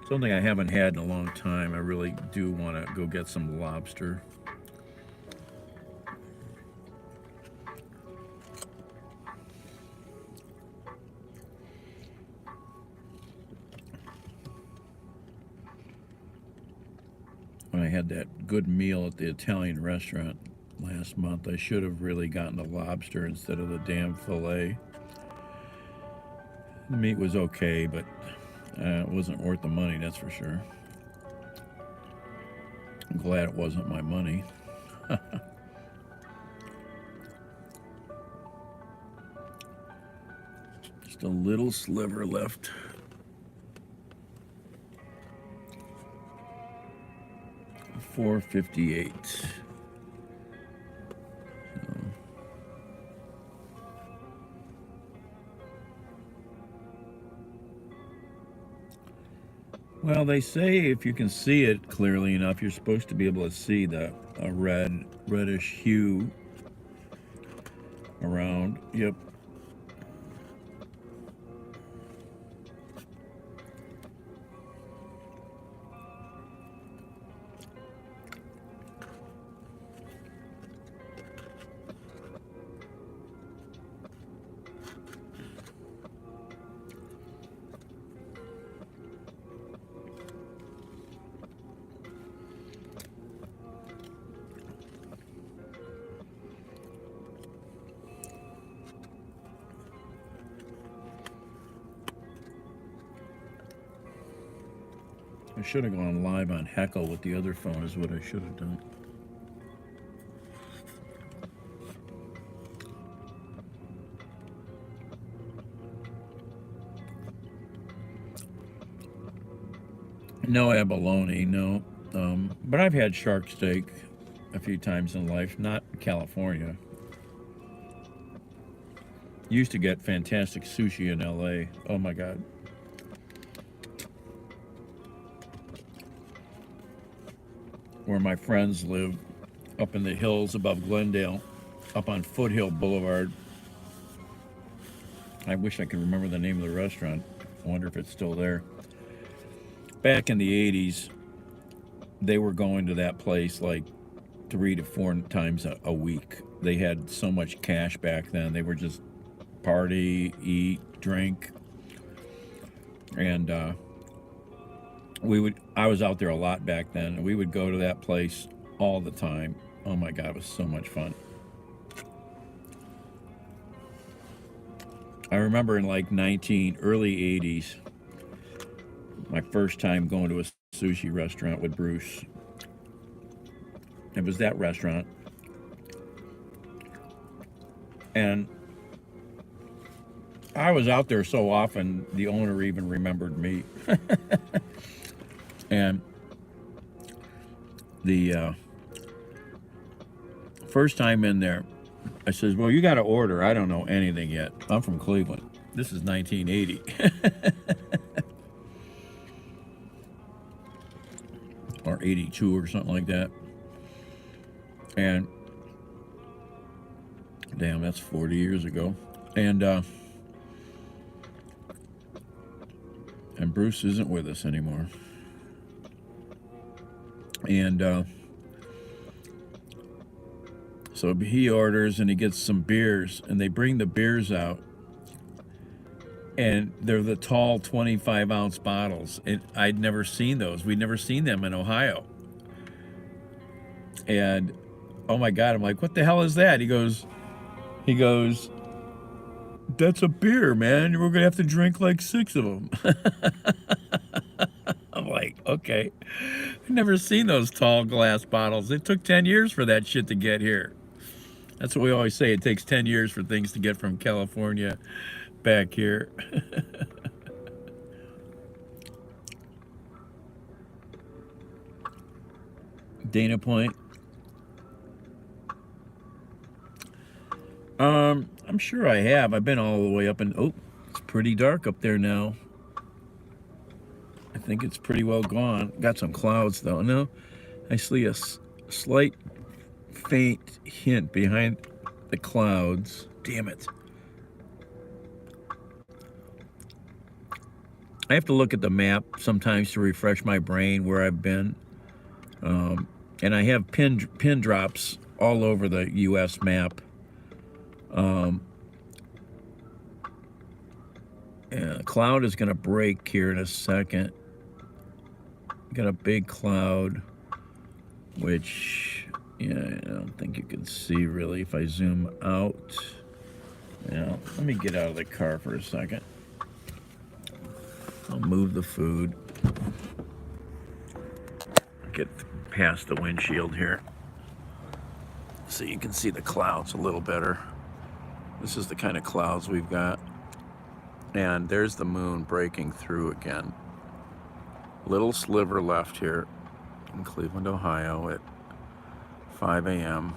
Something I haven't had in a long time. I really do want to go get some lobster. When I had that good meal at the Italian restaurant last month, I should have really gotten the lobster instead of the damn fillet. The meat was okay, but it wasn't worth the money, that's for sure. I'm glad it wasn't my money. Just a little sliver left. $4.58. Well, they say if you can see it clearly enough, you're supposed to be able to see the reddish hue around. Yep. I should have gone live on Heckle with the other phone is what I should have done. No abalone, no. But I've had shark steak a few times in life, not California. Used to get fantastic sushi in LA. Oh my God. Where my friends live, up in the hills above Glendale, up on Foothill Boulevard. I wish I could remember the name of the restaurant. I wonder if it's still there. Back in the 80s, they were going to that place like 3 to 4 times a week. They had so much cash back then. They were just party, eat, drink. And I was out there a lot back then, and we would go to that place all the time. Oh my God, it was so much fun. I remember in like early 80s, my first time going to a sushi restaurant with Bruce. It was that restaurant. And I was out there so often, the owner even remembered me. And the first time in there, I says, well, you got to order. I don't know anything yet. I'm from Cleveland. This is 1980. Or 82 or something like that. And damn, that's 40 years ago. And Bruce isn't with us anymore. And so he orders and he gets some beers, and they bring the beers out, and they're the tall 25-ounce bottles. And I'd never seen those. We'd never seen them in Ohio. And oh my God, I'm like, what the hell is that? He goes, that's a beer, man. We're gonna have to drink like 6 of them. I'm like, okay. I've never seen those tall glass bottles. It took 10 years for that shit to get here. That's what we always say. It takes 10 years for things to get from California back here. Dana Point. I'm sure I have. I've been all the way up and oh, it's pretty dark up there now. I think it's pretty well gone. Got some clouds though. No, I see a slight faint hint behind the clouds. Damn it. I have to look at the map sometimes to refresh my brain where I've been. And I have pin drops all over the U.S. map. And a cloud is going to break here in a second. Got a big cloud, which, yeah, I don't think you can see really if I zoom out. Yeah, let me get out of the car for a second. I'll move the food. Get past the windshield here so you can see the clouds a little better. This is the kind of clouds we've got. And there's the moon breaking through again. Little sliver left here in Cleveland, Ohio at 5 a.m.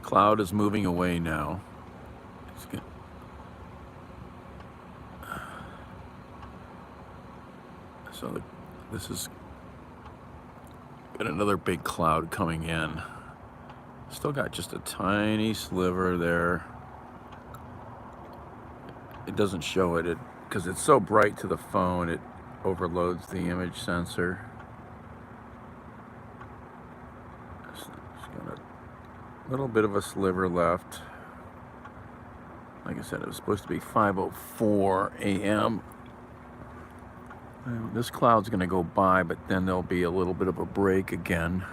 Cloud is moving away now. It's good. So this is got another big cloud coming in. Still got just a tiny sliver there. It doesn't show it because it's so bright to the phone, it overloads the image sensor. It's got a little bit of a sliver left. Like I said, it was supposed to be 5:04 a.m. This cloud's going to go by, but then there'll be a little bit of a break again.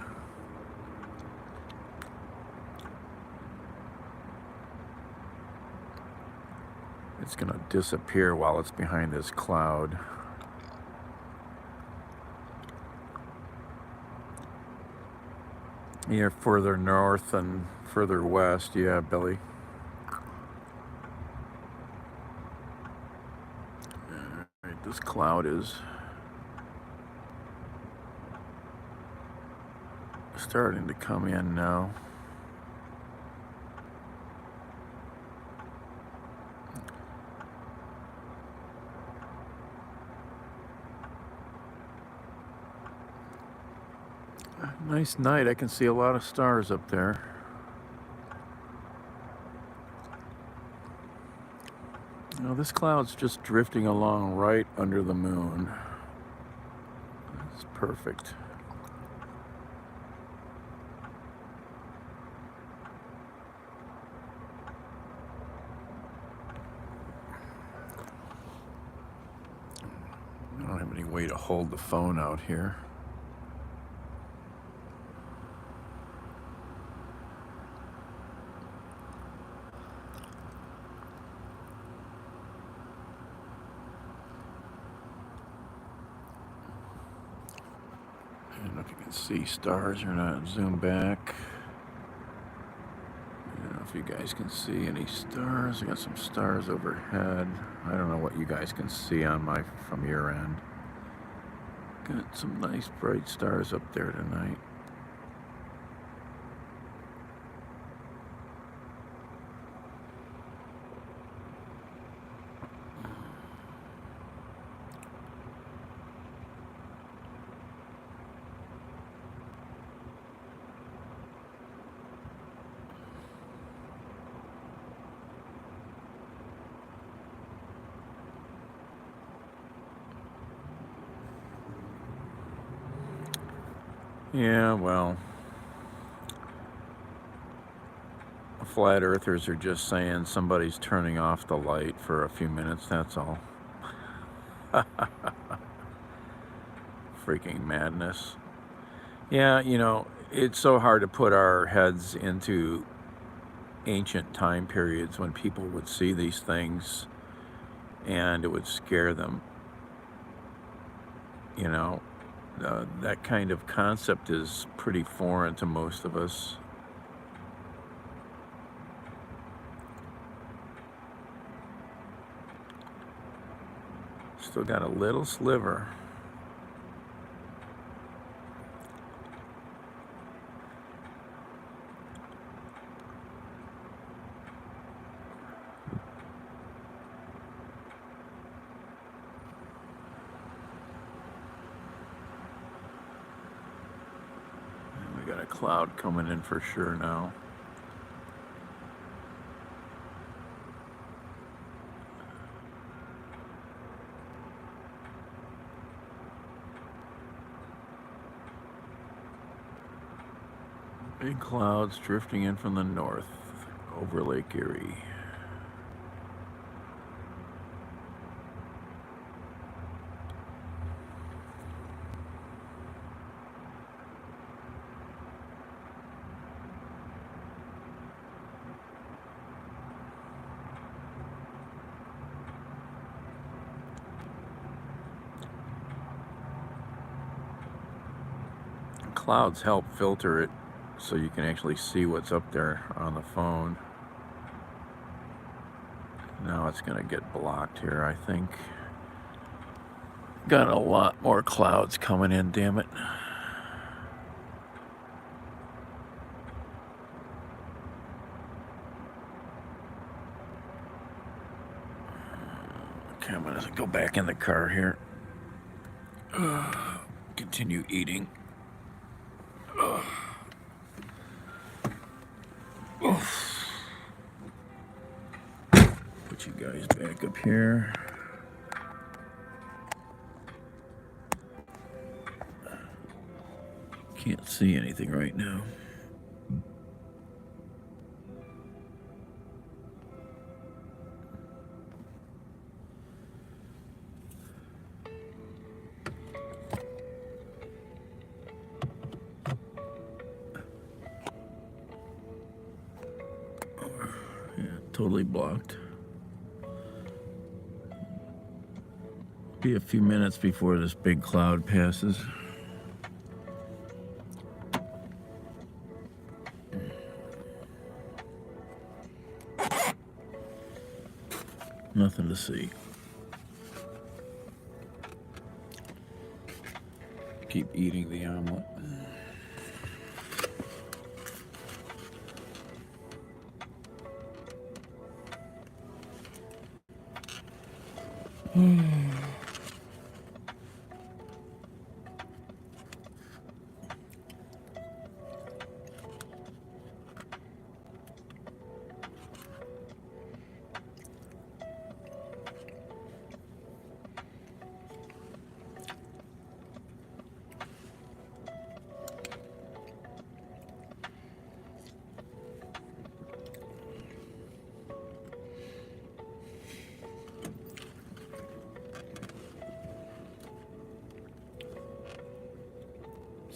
It's going to disappear while it's behind this cloud. You're further north and further west, yeah, Billy. Alright, this cloud is starting to come in now. Nice night. I can see a lot of stars up there. Now this cloud's just drifting along right under the moon. It's perfect. I don't have any way to hold the phone out here. I don't know if you can see stars or not. Zoom back. I don't know if you guys can see any stars. I got some stars overhead. I don't know what you guys can see from your end. Got some nice bright stars up there tonight. Yeah, well, flat earthers are just saying somebody's turning off the light for a few minutes, that's all. Freaking madness. Yeah, you know, it's so hard to put our heads into ancient time periods when people would see these things and it would scare them. You know, that kind of concept is pretty foreign to most of us. Still got a little sliver. We got a cloud coming in for sure now. Big clouds drifting in from the north over Lake Erie. Clouds help filter it so you can actually see what's up there on the phone. Now it's going to get blocked here, I think. Got a lot more clouds coming in, damn it. Okay, I'm going to go back in the car here. Continue eating. Put you guys back up here. Can't see anything right now. Totally blocked. Be a few minutes before this big cloud passes. Nothing to see. Keep eating the omelet.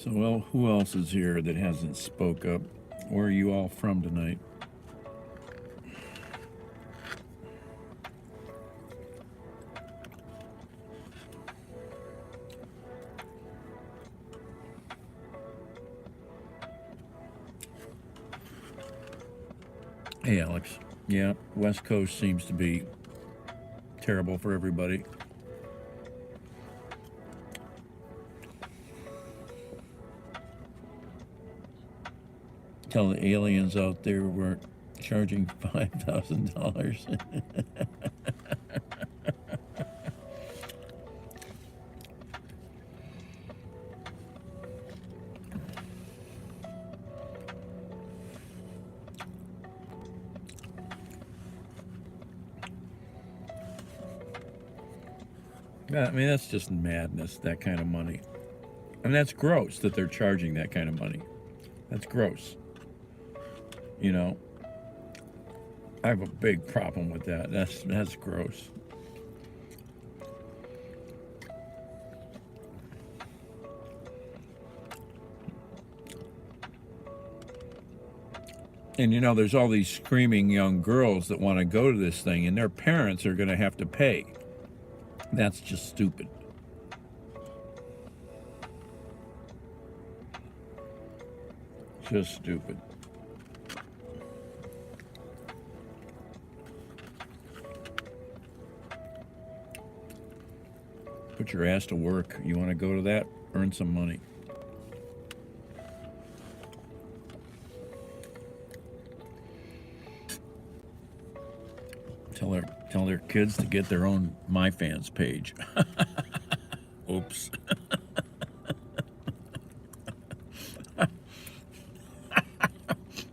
So, well, who else is here that hasn't spoke up? Where are you all from tonight? Hey, Alex. Yeah, West Coast seems to be terrible for everybody. Tell the aliens out there weren't charging $5,000. I mean, that's just madness, that kind of money. And that's gross that they're charging that kind of money. That's gross. You know, I have a big problem with that. That's gross. And you know, there's all these screaming young girls that want to go to this thing, and their parents are going to have to pay. That's just stupid. Just stupid. Put your ass to work. You want to go to that? Earn some money. Tell their kids to get their own MyFans page. Oops.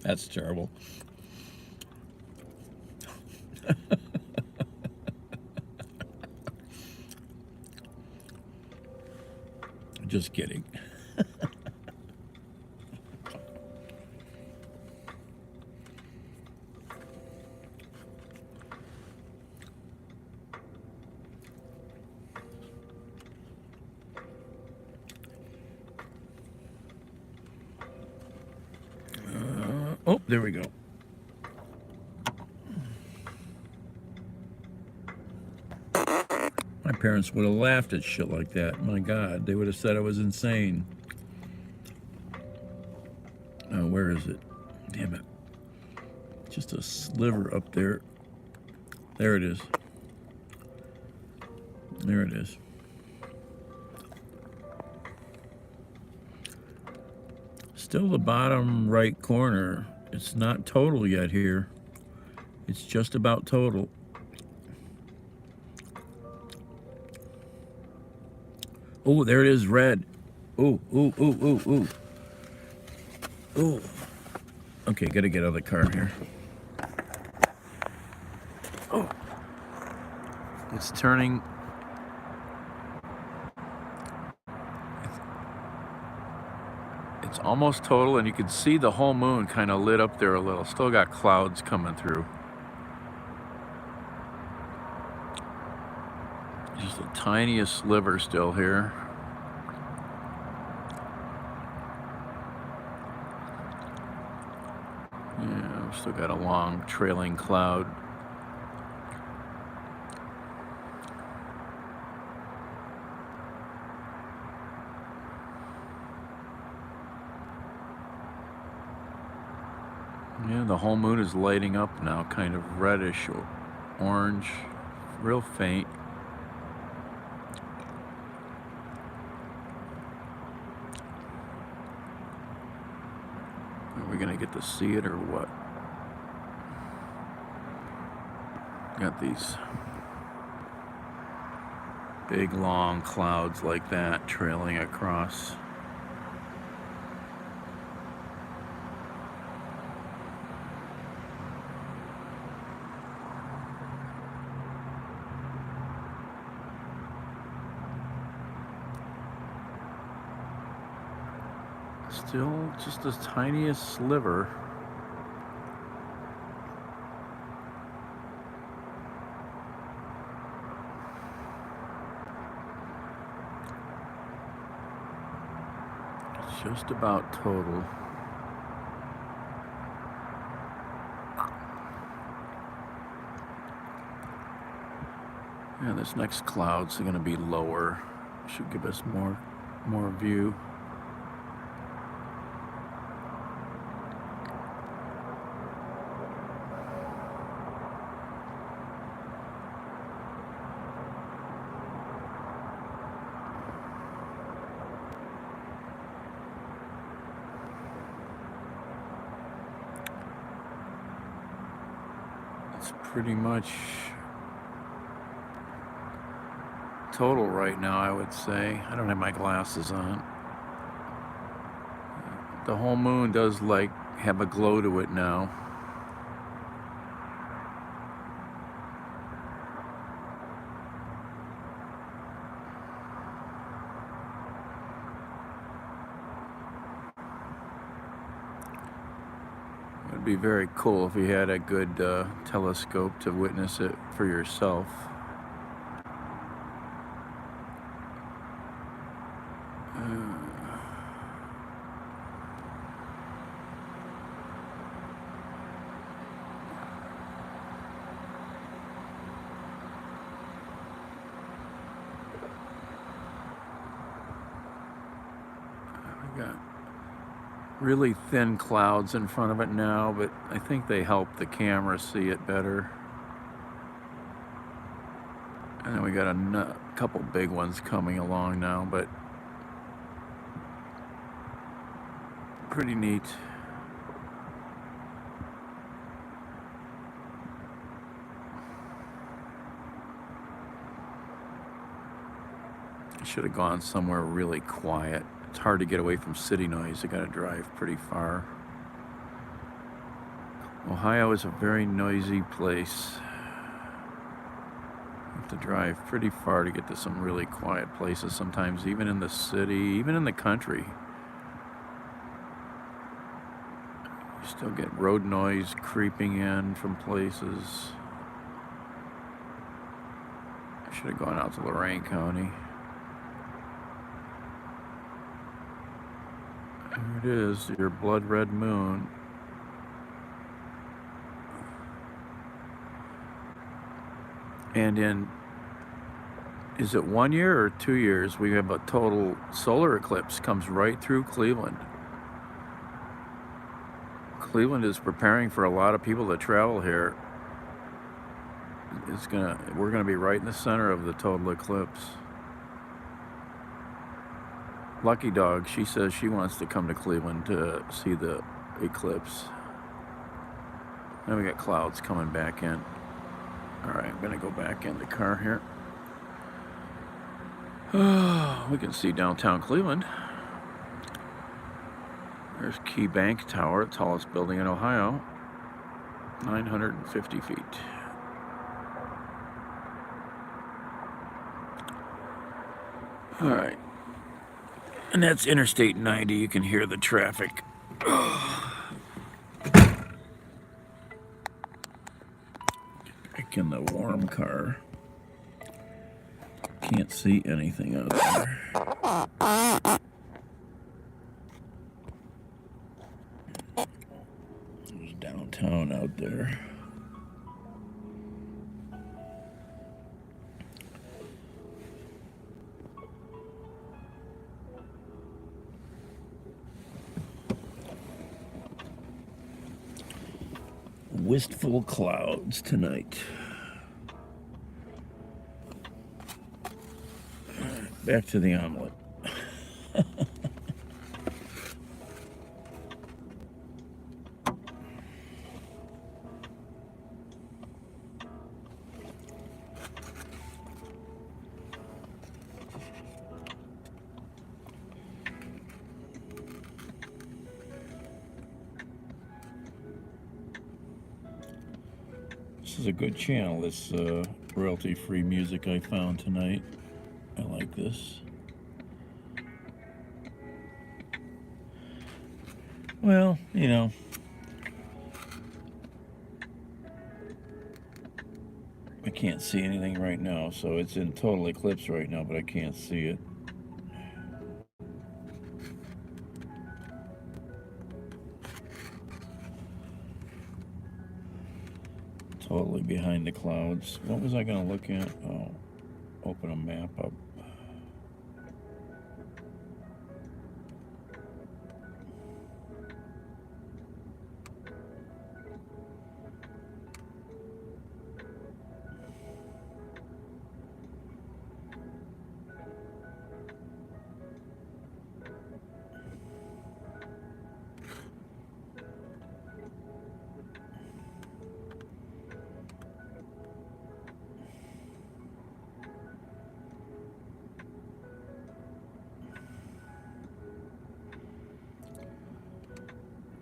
That's terrible. Just kidding. Oh, there we go. My parents would have laughed at shit like that. My God, they would have said I was insane. Oh, where is it? Damn it. Just a sliver up there. There it is. There it is. Still the bottom right corner. It's not total yet here. It's just about total. Oh, there it is, red. Ooh, ooh, ooh, ooh, ooh. Ooh. Okay, gotta get out of the car here. Oh. It's turning. It's almost total, and you can see the whole moon kind of lit up there a little. Still got clouds coming through. Just the tiniest sliver still here. Yeah, we've still got a long trailing cloud. Yeah, the whole moon is lighting up now, kind of reddish orange, real faint. Are we gonna get to see it or what? Got these big long clouds like that trailing across. Still just the tiniest sliver. It's just about total. Yeah, this next cloud's going to be lower. Should give us more view. pretty much total right now, I would say. I don't have my glasses on. The whole moon does like have a glow to it now. It'd be very cool if you had a good telescope to witness it for yourself. We got really thin clouds in front of it now, but I think they help the camera see it better. And then we got a couple big ones coming along now, but pretty neat. I should have gone somewhere really quiet. It's hard to get away from city noise. You got to drive pretty far. Ohio is a very noisy place. You have to drive pretty far to get to some really quiet places sometimes, even in the city, even in the country. You still get road noise creeping in from places. I should have gone out to Lorain County. There it is, your blood red moon. And in, is it 1 year or 2 years, we have a total solar eclipse comes right through Cleveland. Cleveland is preparing for a lot of people to travel here. We're gonna be right in the center of the total eclipse. Lucky Dog, she says she wants to come to Cleveland to see the eclipse. Now we got clouds coming back in. All right, I'm gonna go back in the car here. We can see downtown Cleveland. There's Key Bank Tower, the tallest building in Ohio, 950 feet. All right. And that's Interstate 90. You can hear the traffic. Back in the warm car. Can't see anything out there. There's downtown out there. Wistful clouds tonight. Back to the omelet. This is a good channel, this royalty-free music I found tonight. I like this. Well, you know, I can't see anything right now, so it's in total eclipse right now, but I can't see it. Totally behind the clouds. What was I going to look at? Oh, open a map up.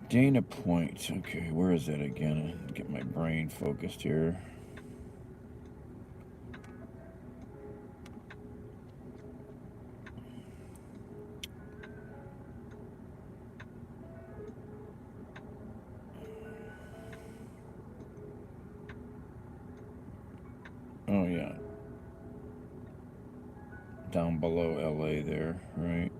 Dana Point. Okay, where is that again? Get my brain focused here. Oh, yeah. Down below LA there, right?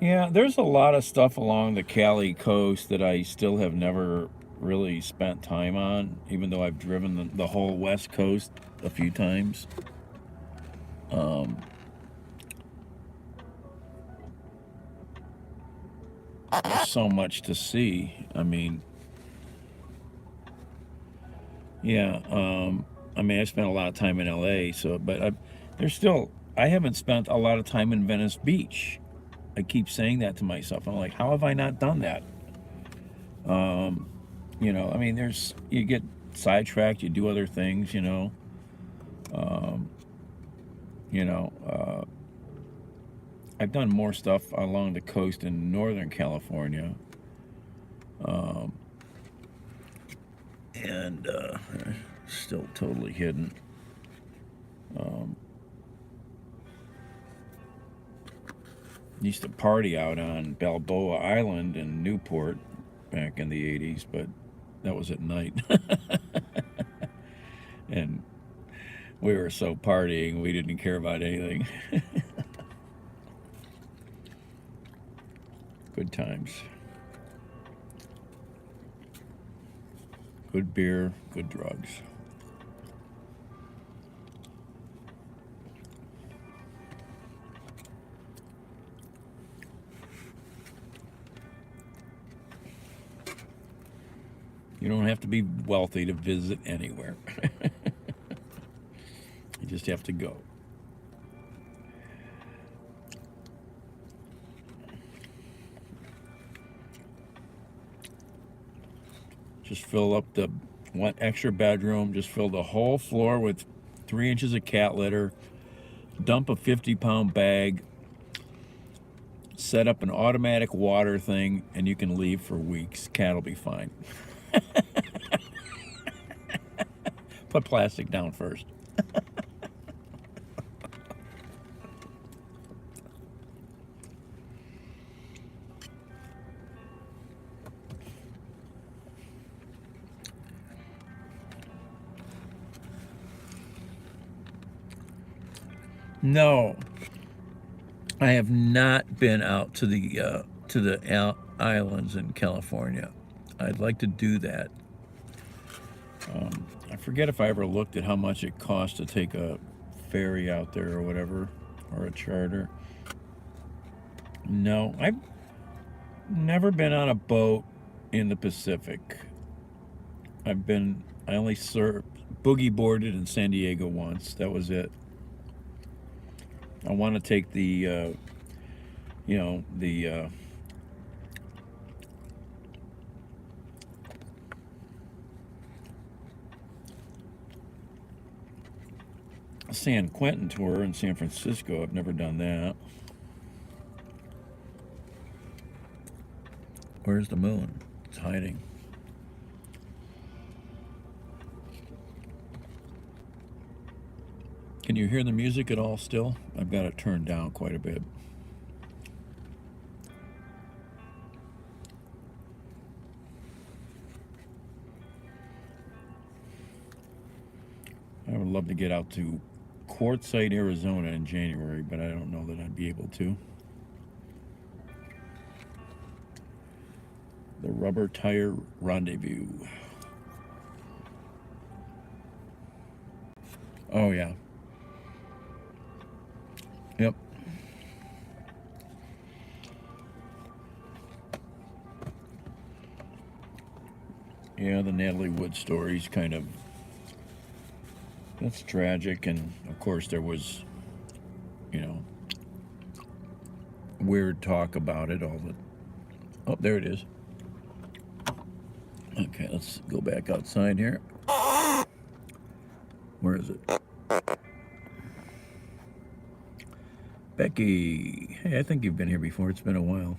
Yeah, there's a lot of stuff along the Cali coast that I still have never really spent time on, even though I've driven the whole West Coast a few times. There's so much to see. I mean, yeah, I spent a lot of time in LA, so, but I haven't spent a lot of time in Venice Beach. I keep saying that to myself. I'm like, how have I not done that? You know, I mean, you get sidetracked, you do other things, you know. You know, I've done more stuff along the coast in Northern California. And still totally hidden. Used to party out on Balboa Island in Newport back in the 80s, but that was at night. And we were so partying, we didn't care about anything. Good times. Good beer, good drugs. You don't have to be wealthy to visit anywhere. You just have to go. Just fill up the one extra bedroom, just fill the whole floor with 3 inches of cat litter, dump a 50-pound bag, set up an automatic water thing, and you can leave for weeks. Cat will be fine. Put plastic down first. No, I have not been out to the islands in California. I'd like to do that. I forget if I ever looked at how much it costs to take a ferry out there or whatever, or a charter. No, I've never been on a boat in the Pacific. I only boogie boarded in San Diego once. That was it. I want to take the San Quentin tour in San Francisco. I've never done that. Where's the moon? It's hiding. Can you hear the music at all still? I've got it turned down quite a bit. I would love to get out to Quartzsite, Arizona in January, but I don't know that I'd be able to. The Rubber Tire Rendezvous. Oh, yeah. Yep. Yeah, the Natalie Wood story's kind of... That's tragic, and of course there was, weird talk about it. Oh, there it is. Okay, let's go back outside here. Where is it? Becky. Hey, I think you've been here before. It's been a while.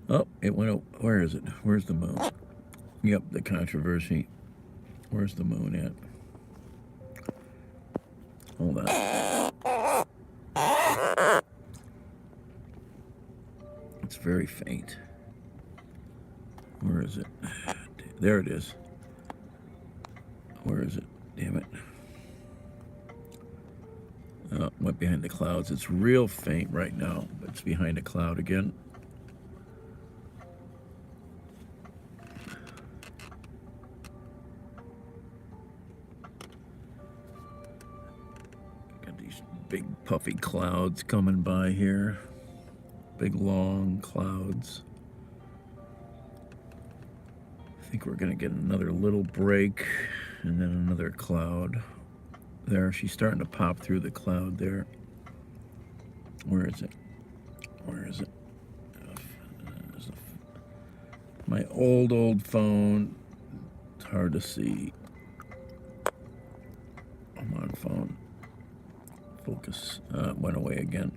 Oh, it went. Where is it? Where's the moon? Yep, the controversy. Where's the moon at? Hold on. It's very faint. Where is it? There it is. Where is it? Damn it. Oh, went behind the clouds. It's real faint right now, but it's behind a cloud again. Got these big puffy clouds coming by here. Big long clouds. I think we're gonna get another little break and then another cloud. There, she's starting to pop through the cloud there. Where is it? Where is it? My old phone. It's hard to see. Come on, phone. Focus. It went away again.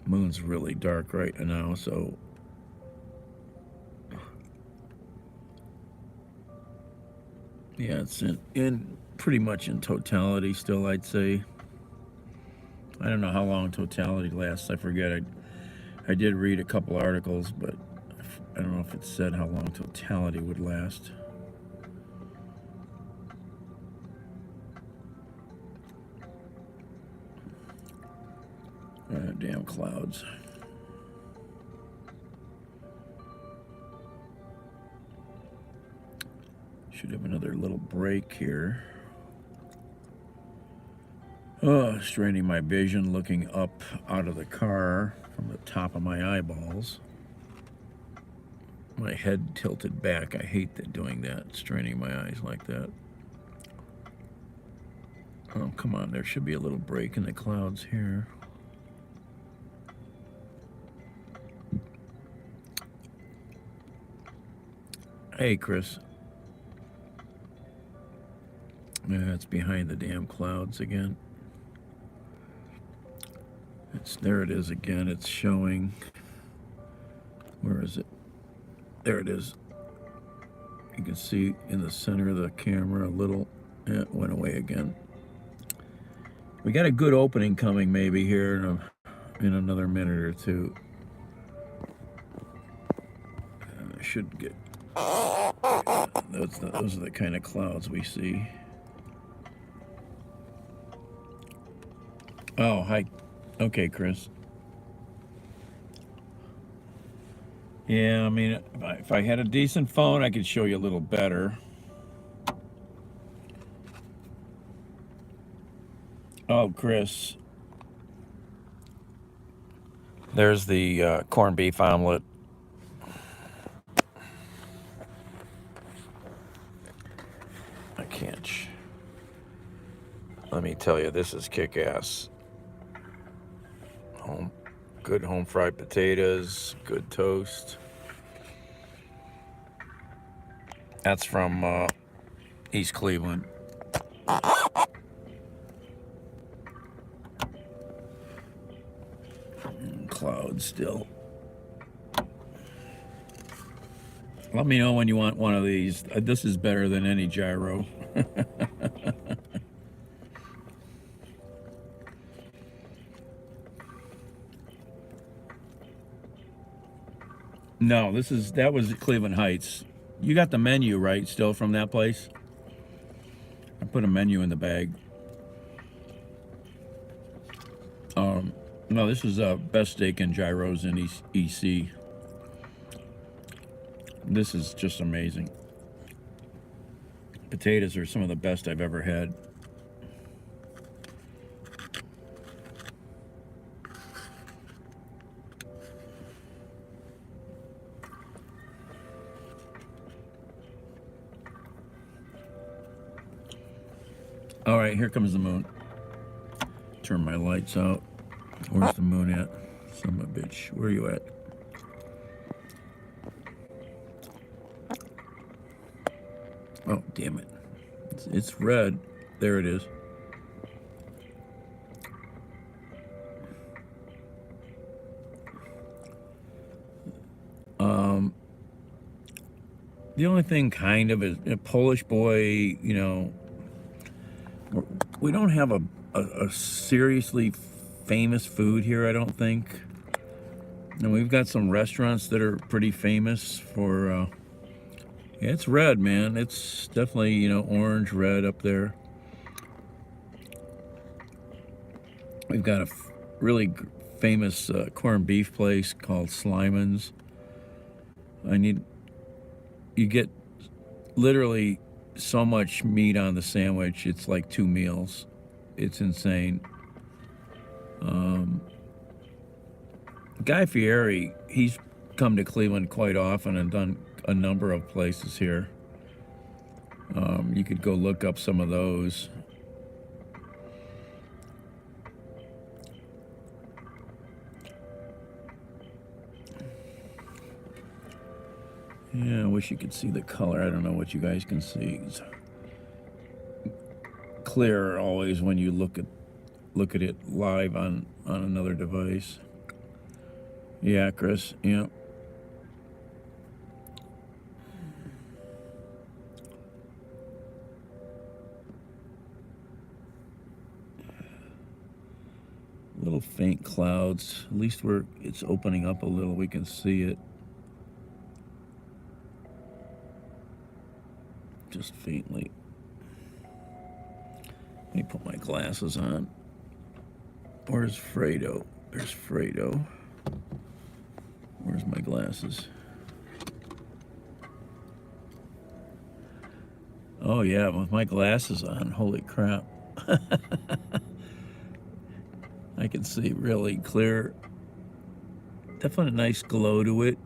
Moon's really dark right now, so yeah, it's in pretty much in totality still, I'd say. I don't know how long totality lasts. I forget. I did read a couple articles, but I don't know if it said how long totality would last. Damn clouds. Should have another little break here. Oh, straining my vision, looking up out of the car from the top of my eyeballs. My head tilted back. I hate doing that, straining my eyes like that. Oh, come on, there should be a little break in the clouds here. Hey, Chris. Yeah, it's behind the damn clouds again. There it is again. It's showing. Where is it? There it is. You can see in the center of the camera a little. Yeah, it went away again. We got a good opening coming maybe here in another minute or two. I should get. Those are the kind of clouds we see. Oh, hi. Okay, Chris. Yeah, I mean, if I had a decent phone, I could show you a little better. Oh, Chris. There's the corned beef omelet. I can't. Let me tell you, this is kick-ass. Good home fried potatoes, good toast. That's from East Cleveland. Clouds still. Let me know when you want one of these. This is better than any gyro. No, that was Cleveland Heights. You got the menu, right, still from that place? I put a menu in the bag. No, this is best steak and gyros in EC. This is just amazing. Potatoes are some of the best I've ever had. All right, here comes the moon. Turn my lights out. Where's the moon at? Son of a bitch. Where are you at? Oh, damn it. It's red. There it is. The only thing kind of is a Polish boy, you know, we don't have a seriously famous food here, I don't think. And we've got some restaurants that are pretty famous for, yeah, it's red, man. It's definitely, you know, orange, red up there. We've got a really famous corned beef place called Slyman's. You get literally so much meat on the sandwich, it's like 2 meals. It's insane. Guy Fieri, he's come to Cleveland quite often and done a number of places here. You could go look up some of those. Yeah, I wish you could see the color. I don't know what you guys can see. It's clearer always when you look at it live on another device. Yeah, Chris. Yeah. Little faint clouds. At least it's opening up a little. We can see it. Just faintly. Let me put my glasses on. Where's Fredo? There's Fredo. Where's my glasses? Oh yeah, with my glasses on, holy crap. I can see really clear. Definitely a nice glow to it.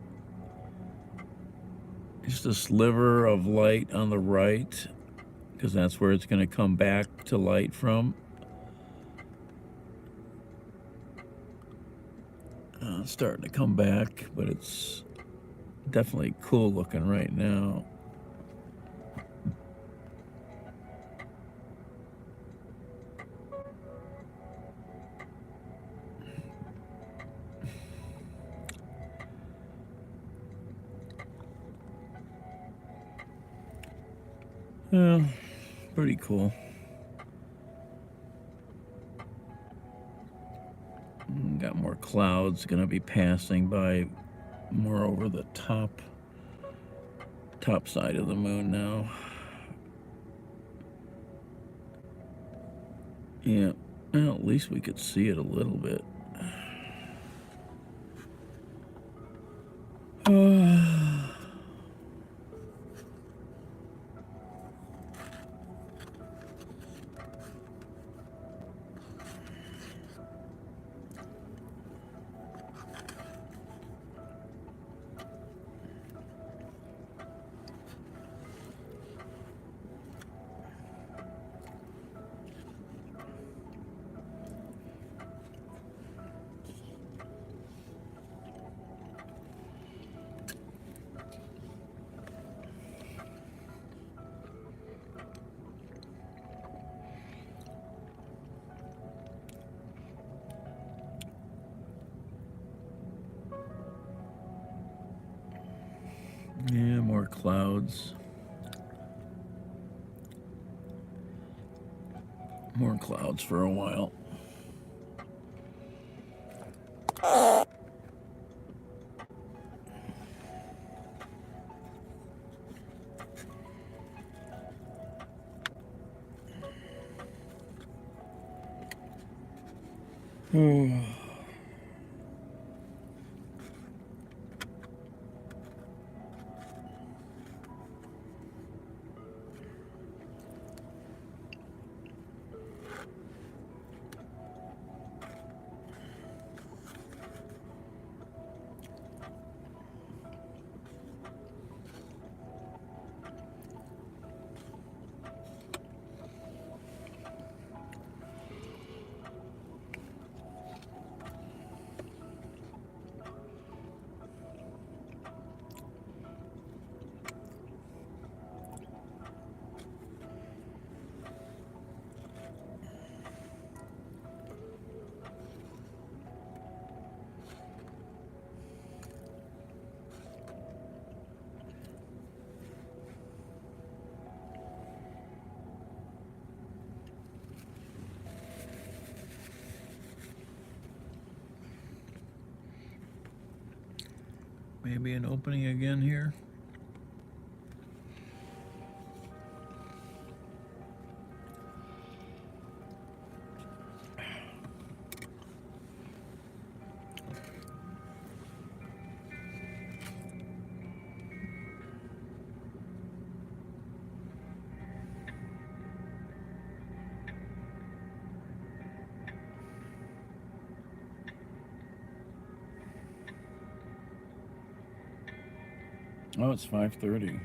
Just a sliver of light on the right, because that's where it's going to come back to light from. It's starting to come back, but it's definitely cool looking right now. Yeah, pretty cool. Got more clouds going to be passing by more over the top side of the moon now. Yeah, well, at least we could see it a little bit. Yeah, more clouds. More clouds for a while. Maybe an opening again here. Oh, it's 5:30.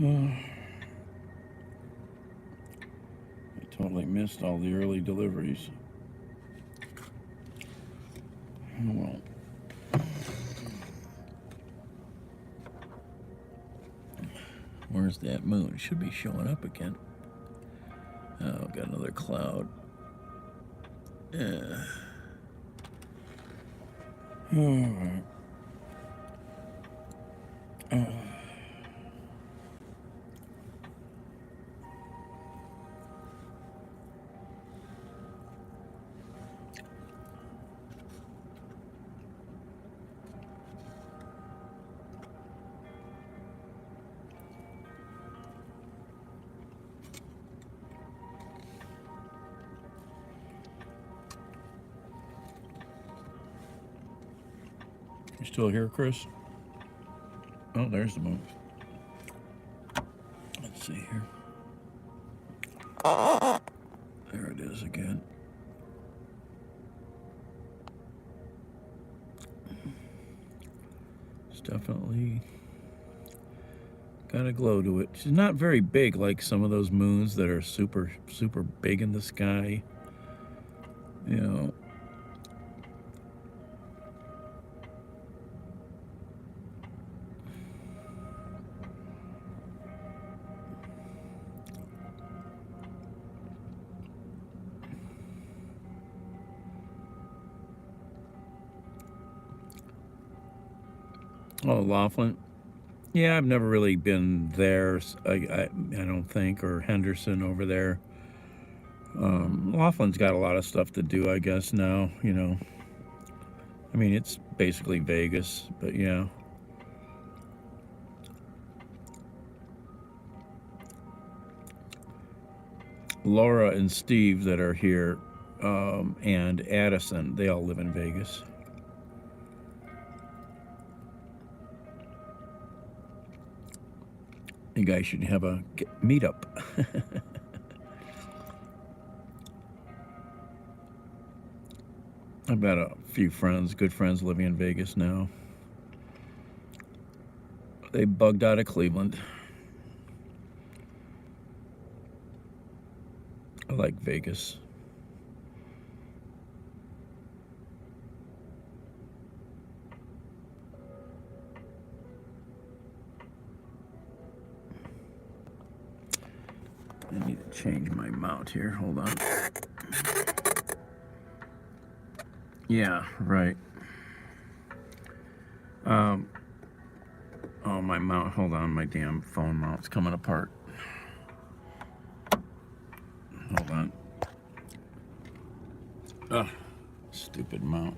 I totally missed all the early deliveries. Oh, well. Where's that moon? It should be showing up again. Oh, got another cloud. Yeah. All right. You still here, Chris? Oh, there's the moon. Let's see here. There it is again. It's definitely got a glow to it. She's not very big like some of those moons that are super, super big in the sky. You know. Oh, Laughlin. Yeah, I've never really been there. I don't think, or Henderson over there. Laughlin's got a lot of stuff to do, I guess, now, you know. I mean, it's basically Vegas, but yeah. Laura and Steve that are here, and Addison, they all live in Vegas. You guys should have a meetup. I've got a few friends, good friends living in Vegas now. They bugged out of Cleveland. I like Vegas. I need to change my mount here. Hold on. Yeah, right. Oh, my mount. Hold on, my damn phone mount's coming apart. Hold on. Ugh, stupid mount.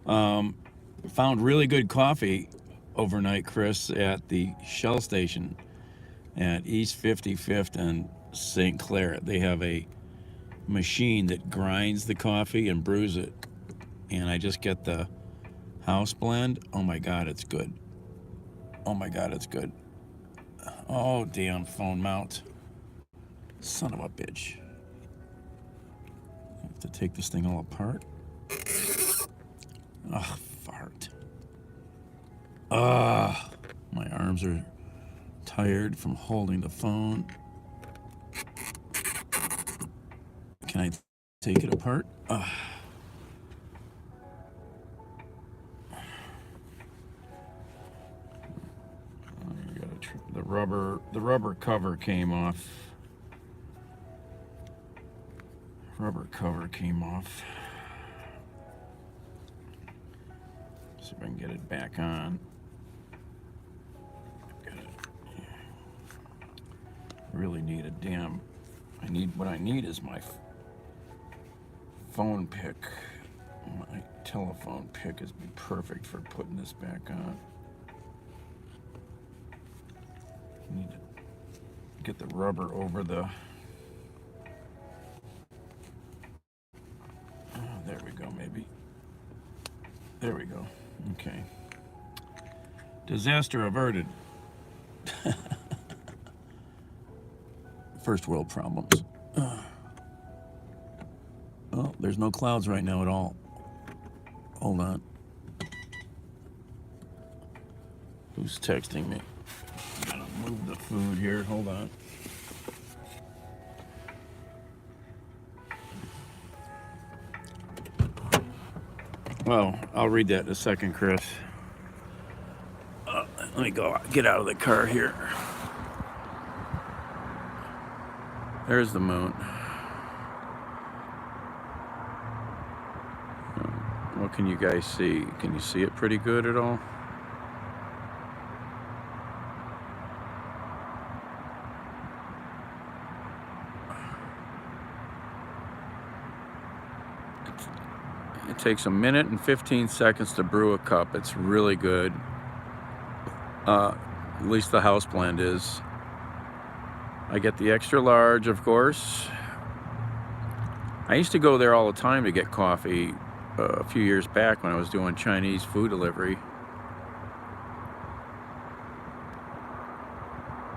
Found really good coffee overnight, Chris, at the Shell station at East 55th and St. Clair. They have a machine that grinds the coffee and brews it. And I just get the house blend. Oh my God, it's good. Oh my God, it's good. Oh, damn phone mount. Son of a bitch. I have to take this thing all apart. Ugh, fart. Ugh, my arms are tired from holding the phone. Can I take it apart? Ugh. The rubber cover came off. Rubber cover came off. See if I can get it back on. Really need a damn. What I need is my phone pick. My My telephone pick has been perfect for putting this back on. Need to get the rubber over the... Oh, there we go, maybe. There we go. Okay. Disaster averted. First world problems. Oh, there's no clouds right now at all. Hold on. Who's texting me? Gotta move the food here. Hold on. Well, I'll read that in a second, Chris. Let me go get out of the car here. There's the moon. What can you guys see? Can you see it pretty good at all? It takes 1 minute and 15 seconds to brew a cup. It's really good. At least the house blend is. I get the extra large, of course. I used to go there all the time to get coffee a few years back when I was doing Chinese food delivery.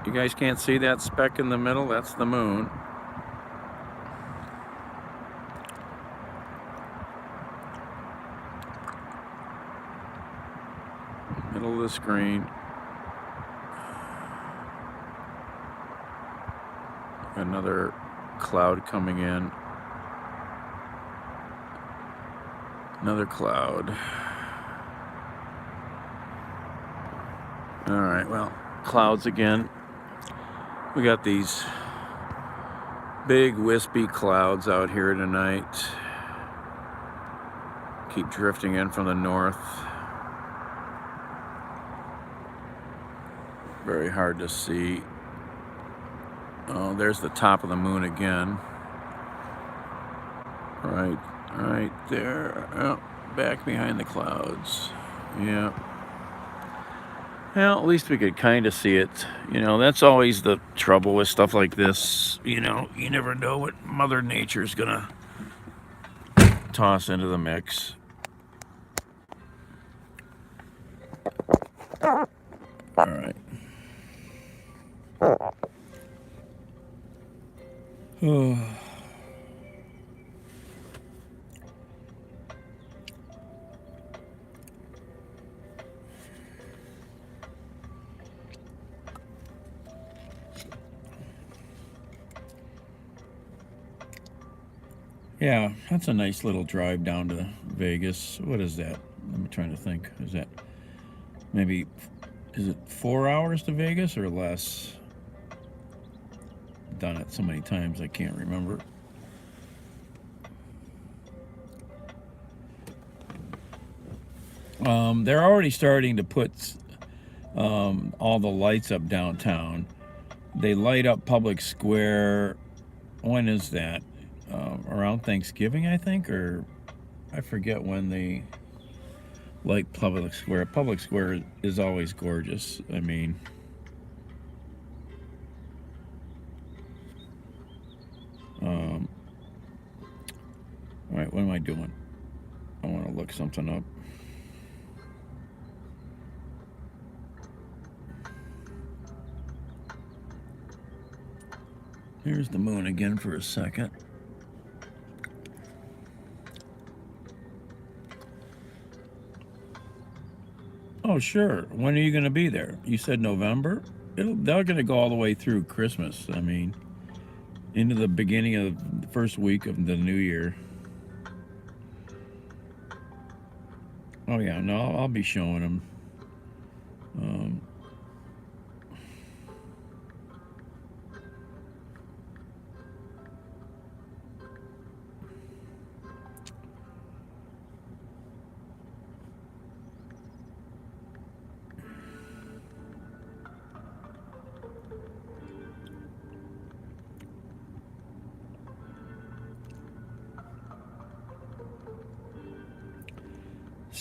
You guys can't see that speck in the middle? That's the moon. Middle of the screen. Another cloud coming in. Another cloud. All right, well, clouds again. We got these big wispy clouds out here tonight. Keep drifting in from the north. Very hard to see. Oh, there's the top of the moon again. Right there. Oh, back behind the clouds. Yeah. Well, at least we could kind of see it. You know, that's always the trouble with stuff like this. You know, you never know what Mother Nature's gonna toss into the mix. All right. Oh. Yeah, that's a nice little drive down to Vegas. What is that? I'm trying to think. Is that maybe, is it 4 hours to Vegas or less? Done it so many times I can't remember. They're already starting to put all the lights up downtown. They light up Public Square. When is that? Around Thanksgiving, I think, or I forget when they light Public Square. Public Square is always gorgeous. I mean, all right, what am I doing? I want to look something up. Here's the moon again for a second. Oh, sure. When are you going to be there? You said November? They're going to go all the way through Christmas. I mean, into the beginning of the first week of the new year. Oh, yeah. No, I'll be showing them.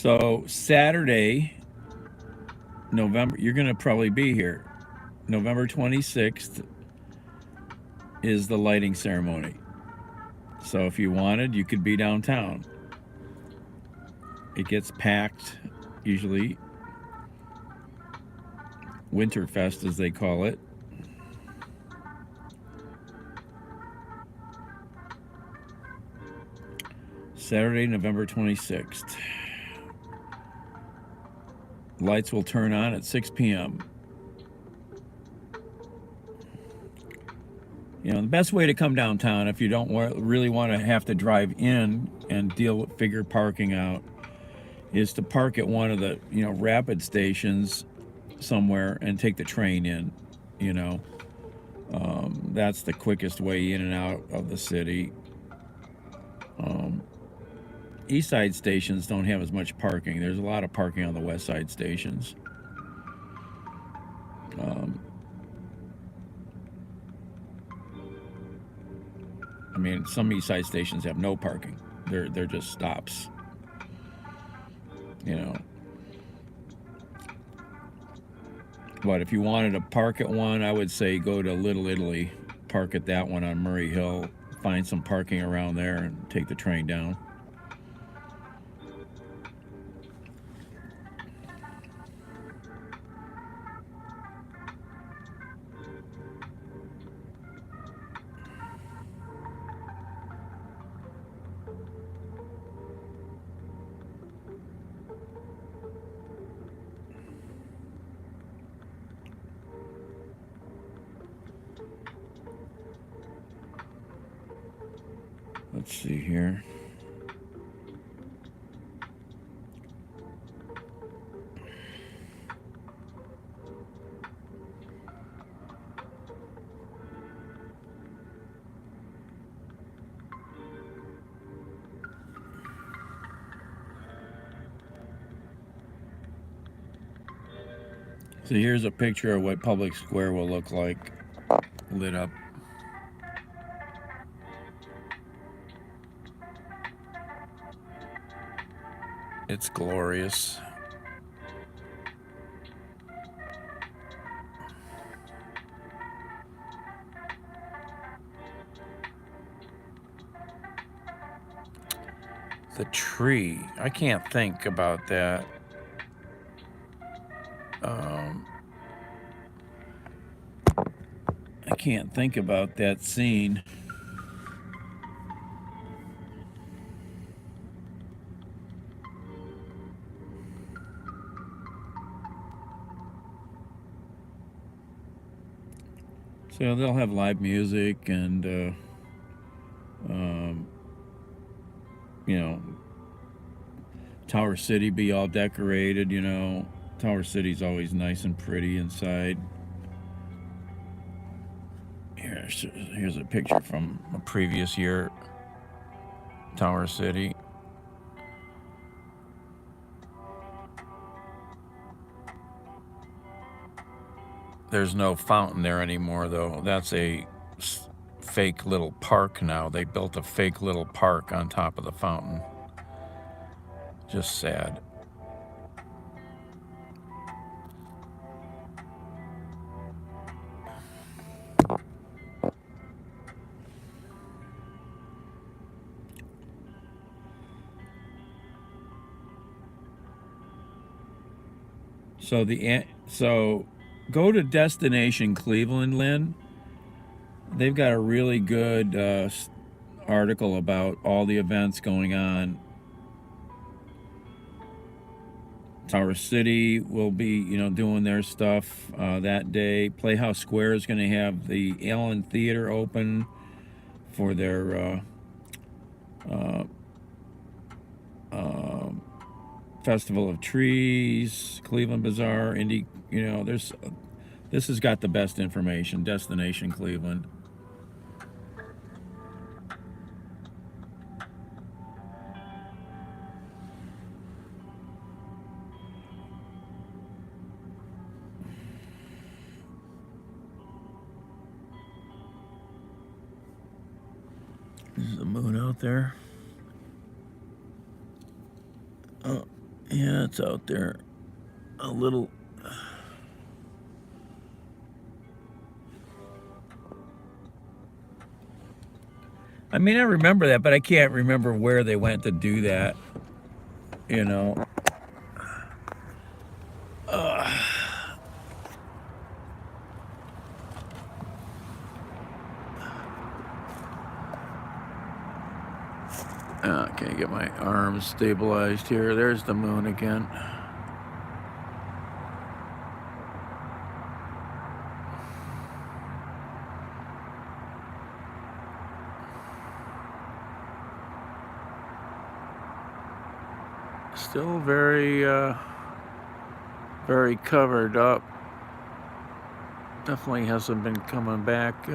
So Saturday, November, you're going to probably be here. November 26th is the lighting ceremony. So if you wanted, you could be downtown. It gets packed, usually. Winterfest, as they call it. Saturday, November 26th. Lights will turn on at 6 p.m. You know, the best way to come downtown, if you don't really want to have to drive in and figure parking out, is to park at one of the, you know, rapid stations somewhere and take the train in, you know. That's the quickest way in and out of the city. East side stations don't have as much parking. There's a lot of parking on the west side stations. I mean, some east side stations have no parking. They're just stops. You know. But if you wanted to park at one, I would say go to Little Italy, park at that one on Murray Hill, find some parking around there, and take the train down. Let's see here. So here's a picture of what Public Square will look like lit up. It's glorious. The tree, I can't think about that. I can't think about that scene. So they'll have live music and, you know, Tower City be all decorated, you know. Tower City's always nice and pretty inside. Here's a picture from a previous year, Tower City. There's no fountain there anymore, though. That's a fake little park now. They built a fake little park on top of the fountain. Just sad. So go to Destination Cleveland, Lynn. They've got a really good article about all the events going on. Tower City will be, you know, doing their stuff that day. Playhouse Square is going to have the Allen Theater open for their Festival of Trees. Cleveland Bazaar, Indie, you know, this has got the best information. Destination Cleveland. Is the moon out there? Oh, Yeah, it's out there a little. I mean, I remember that, but I can't remember where they went to do that, you know. Okay, get my arms stabilized here. There's the moon again. Still very, very covered up. Definitely hasn't been coming back.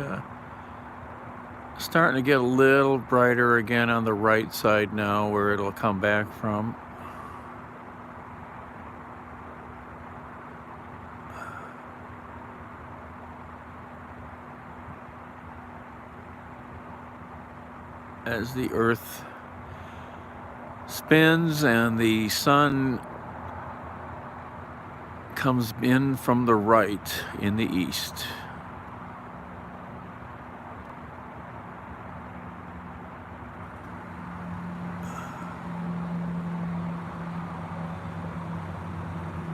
Starting to get a little brighter again on the right side now, where it'll come back from. As the Earth spins and the sun comes in from the right in the east.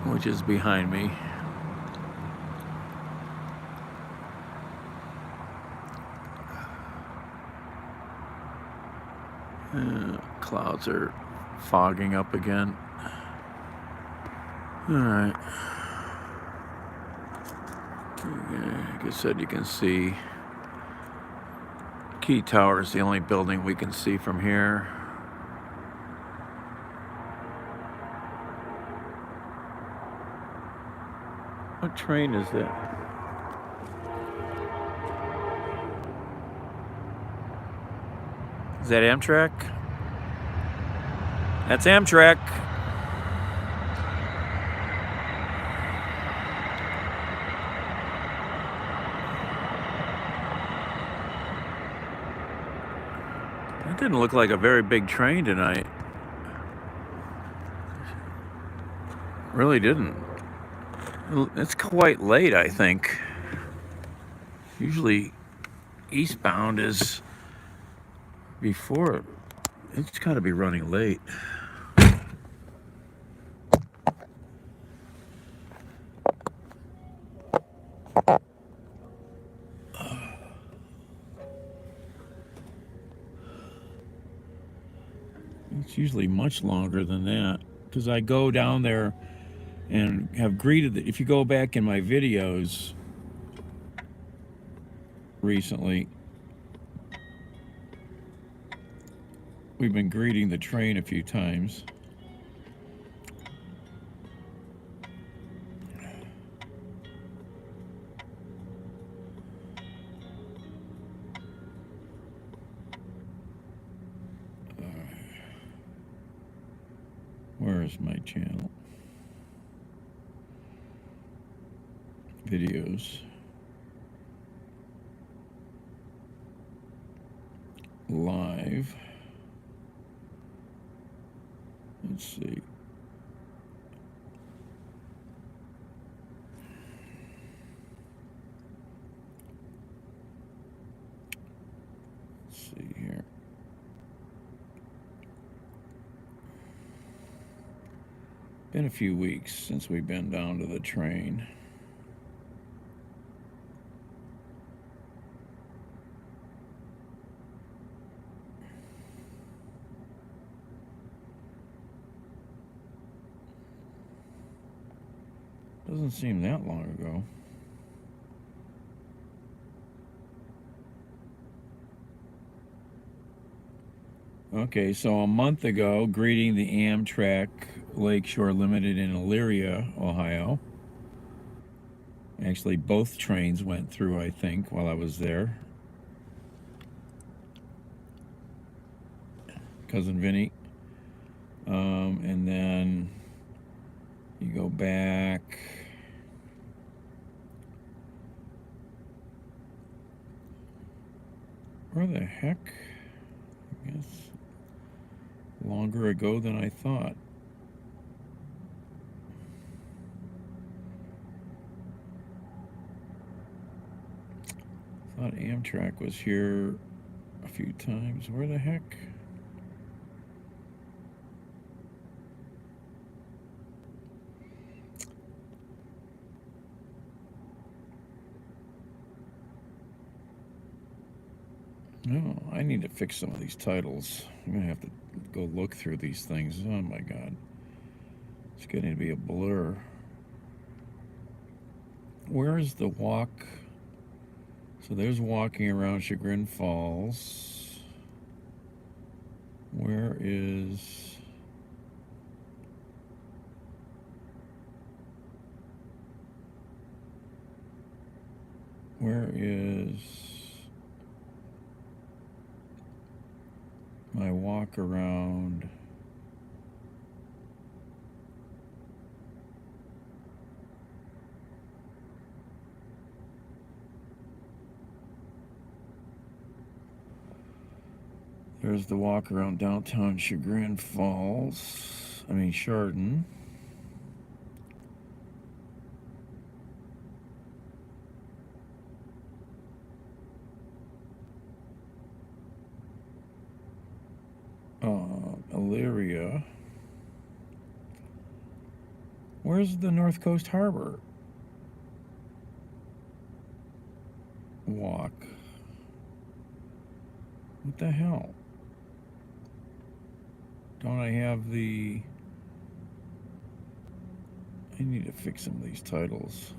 Which is behind me. Clouds are fogging up again. All right. Like I said, you can see Key Tower is the only building we can see from here. What train is that? Is that Amtrak? That's Amtrak. That didn't look like a very big train tonight. Really didn't. It's quite late, I think. Usually eastbound is before. It's got to be running late. It's usually much longer than that, because I go down there and have greeted if you go back in my videos recently, we've been greeting the train a few times. Where is my channel? Videos. Live. Let's see. Let's see here. Been a few weeks since we've been down to the train. Doesn't seem that long ago. Okay, so a month ago, greeting the Amtrak Lakeshore Limited in Elyria, Ohio. Actually, both trains went through, I think, while I was there. Cousin Vinny. And then you go back. Where the heck? I guess longer ago than I thought. thought Amtrak was here a few times. Where the heck? No, I need to fix some of these titles. I'm gonna have to go look through these things. Oh my god. It's getting to be a blur. Where is the walk? So there's walking around Chagrin Falls. Where is... Where is my walk around? There's the walk around downtown Chagrin Falls. I mean, Chardon. Elyria. Where's the North Coast Harbor walk? What the hell? Don't I have the... I need to fix some of these titles.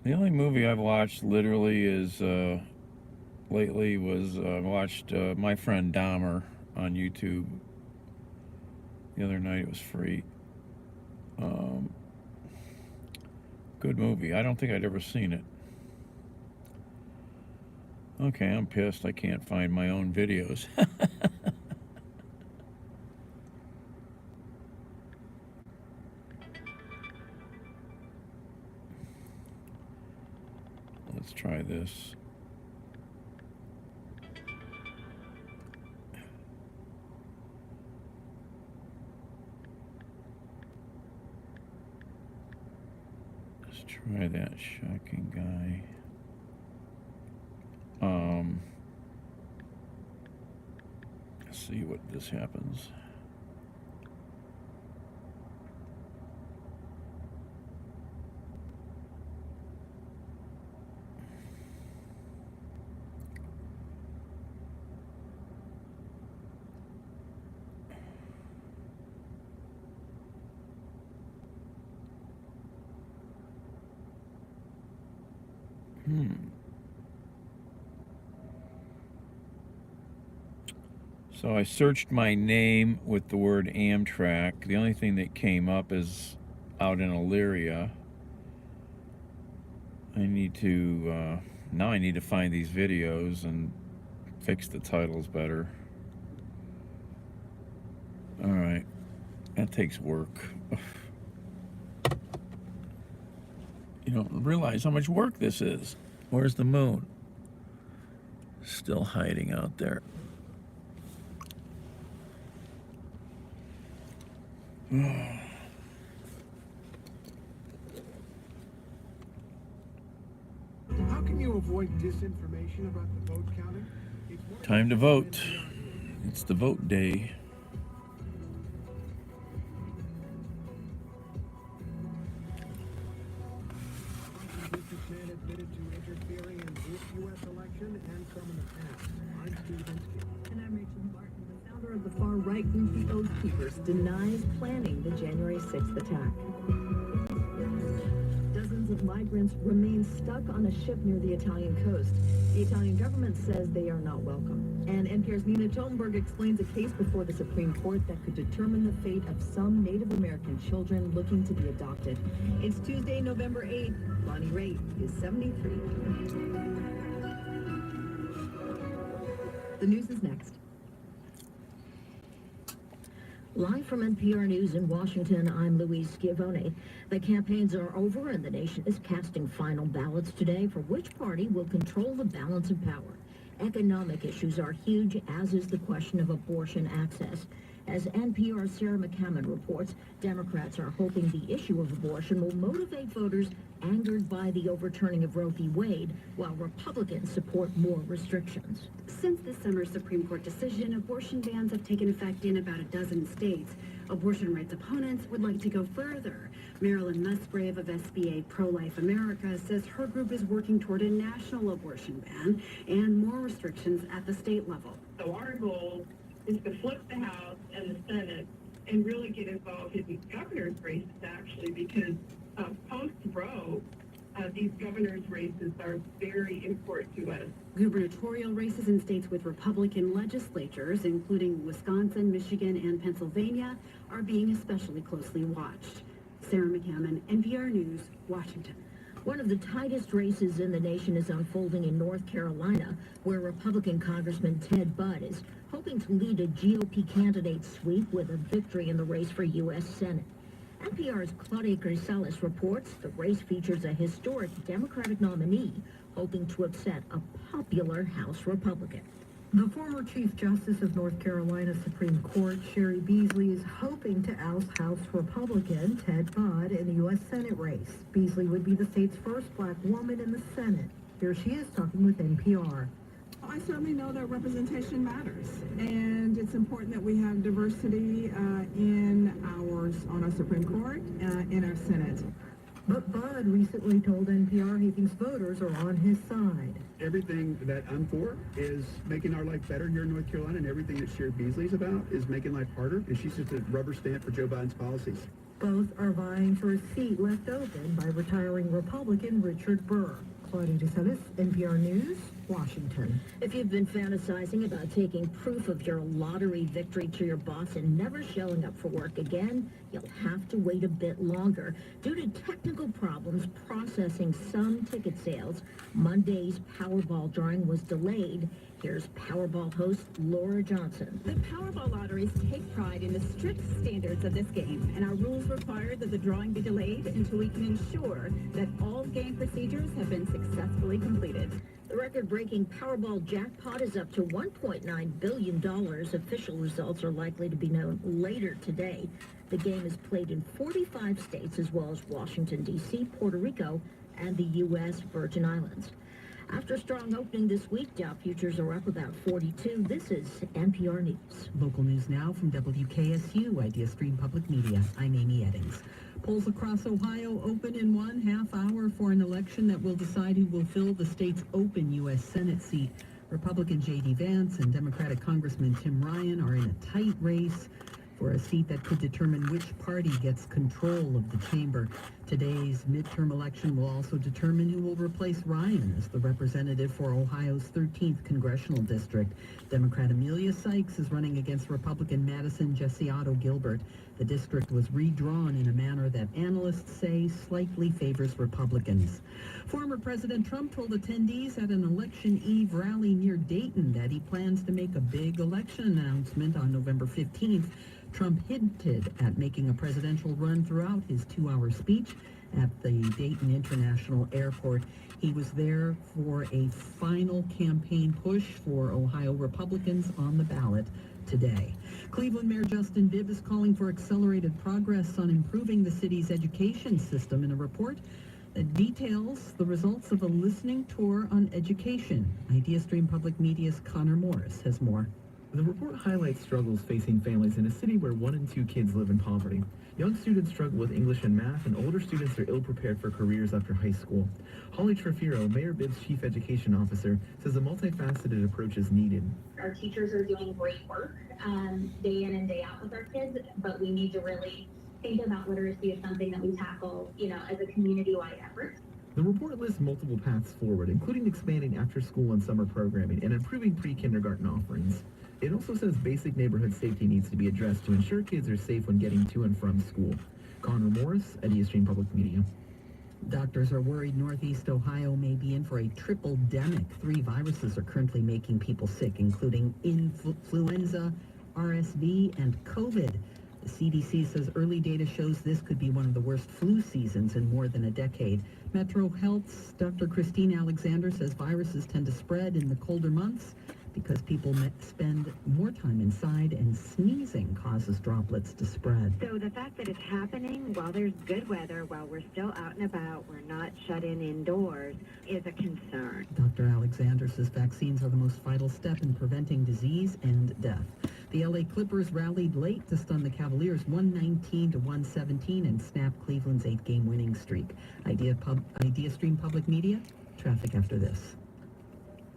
The only movie I've watched literally is lately was I watched My Friend Dahmer on YouTube. The other night. It was free. Good movie. I don't think I'd ever seen it. Okay, I'm pissed I can't find my own videos. Let's try this. Let's try that shocking guy. Let's see what this happens. So I searched my name with the word Amtrak. The only thing that came up is out in Elyria. I need to, now I need to find these videos and fix the titles better. All right, that takes work. You don't realize how much work this is. Where's the moon? Still hiding out there. How can you avoid disinformation about the vote counting? Time to vote. It's the vote day. Businessman admitted to interfering in this U.S. election and some in the past. I'm Steve Inskeep. And I'm Rachel Martin. The founder of the far-right group The Oath Keepers denies planning the January 6th attack. Dozens of migrants remain stuck on a ship near the Italian coast. The Italian government says they are not welcome. And NPR's Nina Totenberg explains a case before the Supreme Court that could determine the fate of some Native American children looking to be adopted. It's Tuesday, November 8th. Bonnie Raitt is 73. The news is next. Live from NPR News in Washington, I'm Louise Schiavone. The campaigns are over and the nation is casting final ballots today for which party will control the balance of power. Economic issues are huge, as is the question of abortion access. As NPR's Sarah McCammon reports, Democrats are hoping the issue of abortion will motivate voters angered by the overturning of Roe v. Wade, while Republicans support more restrictions. Since this summer's Supreme Court decision, abortion bans have taken effect in about a dozen states. Abortion rights opponents would like to go further. Marilyn Musgrave of SBA Pro-Life America says her group is working toward a national abortion ban and more restrictions at the state level. So our goal is to flip the House and the Senate and really get involved in these governor's races, actually, because post-Roe, these governor's races are very important to us. Gubernatorial races in states with Republican legislatures, including Wisconsin, Michigan, and Pennsylvania, are being especially closely watched. Sarah McCammon, NPR News, Washington. One of the tightest races in the nation is unfolding in North Carolina, where Republican Congressman Ted Budd is hoping to lead a GOP candidate sweep with a victory in the race for U.S. Senate. NPR's Claudia Grisales reports the race features a historic Democratic nominee hoping to upset a popular House Republican. The former Chief Justice of North Carolina Supreme Court, Sherry Beasley, is hoping to oust House Republican Ted Budd in the U.S. Senate race. Beasley would be the state's first black woman in the Senate. Here she is talking with NPR. I certainly know that representation matters, and it's important that we have diversity on our Supreme Court, in our Senate. But Budd recently told NPR he thinks voters are on his side. Everything that I'm for is making our life better here in North Carolina, and everything that Sherry Beasley's about is making life harder, and she's just a rubber stamp for Joe Biden's policies. Both are vying for a seat left open by retiring Republican Richard Burr. Claudia Grisales, NPR News, Washington. If you've been fantasizing about taking proof of your lottery victory to your boss and never showing up for work again, you'll have to wait a bit longer. Due to technical problems processing some ticket sales, Monday's Powerball drawing was delayed. Here's Powerball host Laura Johnson. The Powerball lotteries take pride in the strict standards of this game, and our rules require that the drawing be delayed until we can ensure that all game procedures have been successfully completed. The record-breaking Powerball jackpot is up to $1.9 billion. Official results are likely to be known later today. The game is played in 45 states as well as Washington, D.C., Puerto Rico, and the U.S. Virgin Islands. After a strong opening this week, Dow futures are up about 42. This is NPR News. Local news now from WKSU, Idea Stream Public Media. I'm Amy Eddings. Polls across Ohio open in 1/2 hour for an election that will decide who will fill the state's open U.S. Senate seat. Republican J.D. Vance and Democratic Congressman Tim Ryan are in a tight race for a seat that could determine which party gets control of the chamber. Today's midterm election will also determine who will replace Ryan as the representative for Ohio's 13th congressional district. Democrat Amelia Sykes is running against Republican Madison Jesse-Otto Gilbert. The district was redrawn in a manner that analysts say slightly favors Republicans. Former President Trump told attendees at an election eve rally near Dayton that he plans to make a big election announcement on November 15th. Trump hinted at making a presidential run throughout his 2-hour speech at the Dayton International Airport. He was there for a final campaign push for Ohio Republicans on the ballot today. Cleveland Mayor Justin Bibb is calling for accelerated progress on improving the city's education system in a report that details the results of a listening tour on education. Idea Stream Public Media's Connor Morris has more. The report highlights struggles facing families in a city where 1 in 2 kids live in poverty. Young students struggle with English and math, and older students are ill-prepared for careers after high school. Holly Trefiro, Mayor Bibb's Chief Education Officer, says a multifaceted approach is needed. Our teachers are doing great work day in and day out with our kids, but we need to really think about literacy as something that we tackle, as a community-wide effort. The report lists multiple paths forward, including expanding after-school and summer programming and improving pre-kindergarten offerings. It also says basic neighborhood safety needs to be addressed to ensure kids are safe when getting to and from school. Connor Morris, Idea Stream Public Media. Doctors are worried Northeast Ohio may be in for a triple-demic. 3 viruses are currently making people sick, including influenza, RSV, and COVID. The CDC says early data shows this could be one of the worst flu seasons in more than a decade. Metro Health's Dr. Christine Alexander says viruses tend to spread in the colder months because people spend more time inside and sneezing causes droplets to spread. So the fact that it's happening while there's good weather, while we're still out and about, we're not shut in indoors, is a concern. Dr. Alexander says vaccines are the most vital step in preventing disease and death. The LA Clippers rallied late to stun the Cavaliers 119-117 and snap Cleveland's 8-game winning streak. Idea Stream Public Media, traffic after this.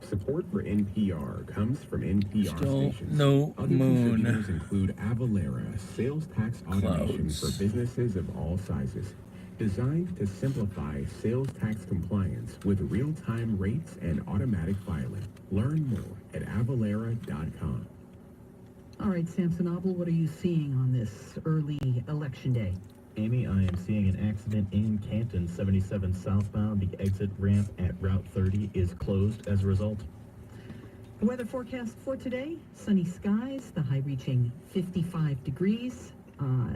Support for NPR comes from NPR Still stations. no Other moon. contributors include Avalara, sales tax automation Clouds. for businesses of all sizes. Designed to simplify sales tax compliance with real-time rates and automatic filing. Learn more at avalara.com. All right, Samson Obel, what are you seeing on this early election day? Amy, I am seeing an accident in Canton, 77 southbound. The exit ramp at Route 30 is closed as a result. The weather forecast for today, sunny skies, the high reaching 55 degrees.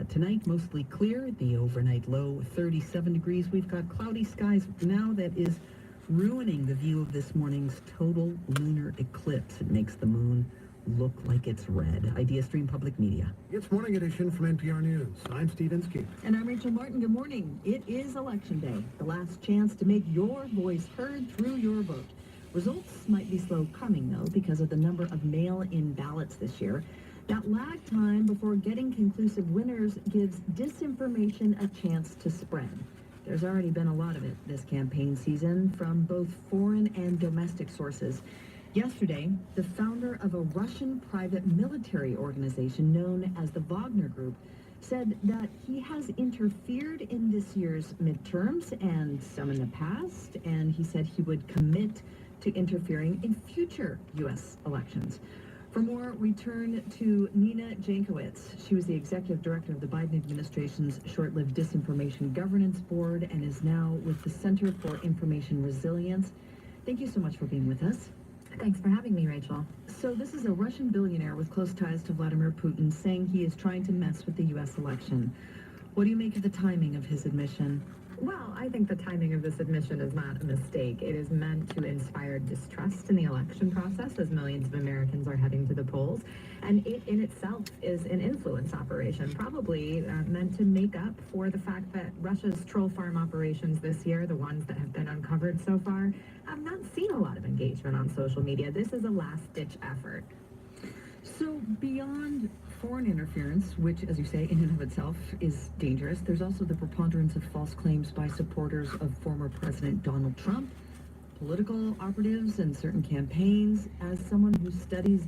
Tonight, mostly clear, the overnight low 37 degrees. We've got cloudy skies now that is ruining the view of this morning's total lunar eclipse. It makes the moon look like it's red. Idea Stream Public Media. It's Morning Edition from NPR News. I'm Steve Inskeep. And I'm Rachel Martin. Good morning. It is Election Day, the last chance to make your voice heard through your vote. Results might be slow coming, though, because of the number of mail-in ballots this year. That lag time before getting conclusive winners gives disinformation a chance to spread. There's already been a lot of it this campaign season from both foreign and domestic sources. Yesterday, the founder of a Russian private military organization known as the Wagner Group said that he has interfered in this year's midterms and some in the past, and he said he would commit to interfering in future U.S. elections. For more, we turn to Nina Jankowicz. She was the executive director of the Biden administration's short-lived Disinformation Governance Board and is now with the Center for Information Resilience. Thank you so much for being with us. Thanks for having me, Rachel. So this is a Russian billionaire with close ties to Vladimir Putin saying he is trying to mess with the U.S. election. What do you make of the timing of his admission? Well, I think the timing of this admission is not a mistake. It is meant to inspire distrust in the election process as millions of Americans are heading to the polls. And it in itself is an influence operation, probably meant to make up for the fact that Russia's troll farm operations this year, the ones that have been uncovered so far, have not seen a lot of engagement on social media. This is a last-ditch effort. So beyond foreign interference, which, as you say, in and of itself is dangerous, there's also the preponderance of false claims by supporters of former President Donald Trump, political operatives, and certain campaigns. As someone who studies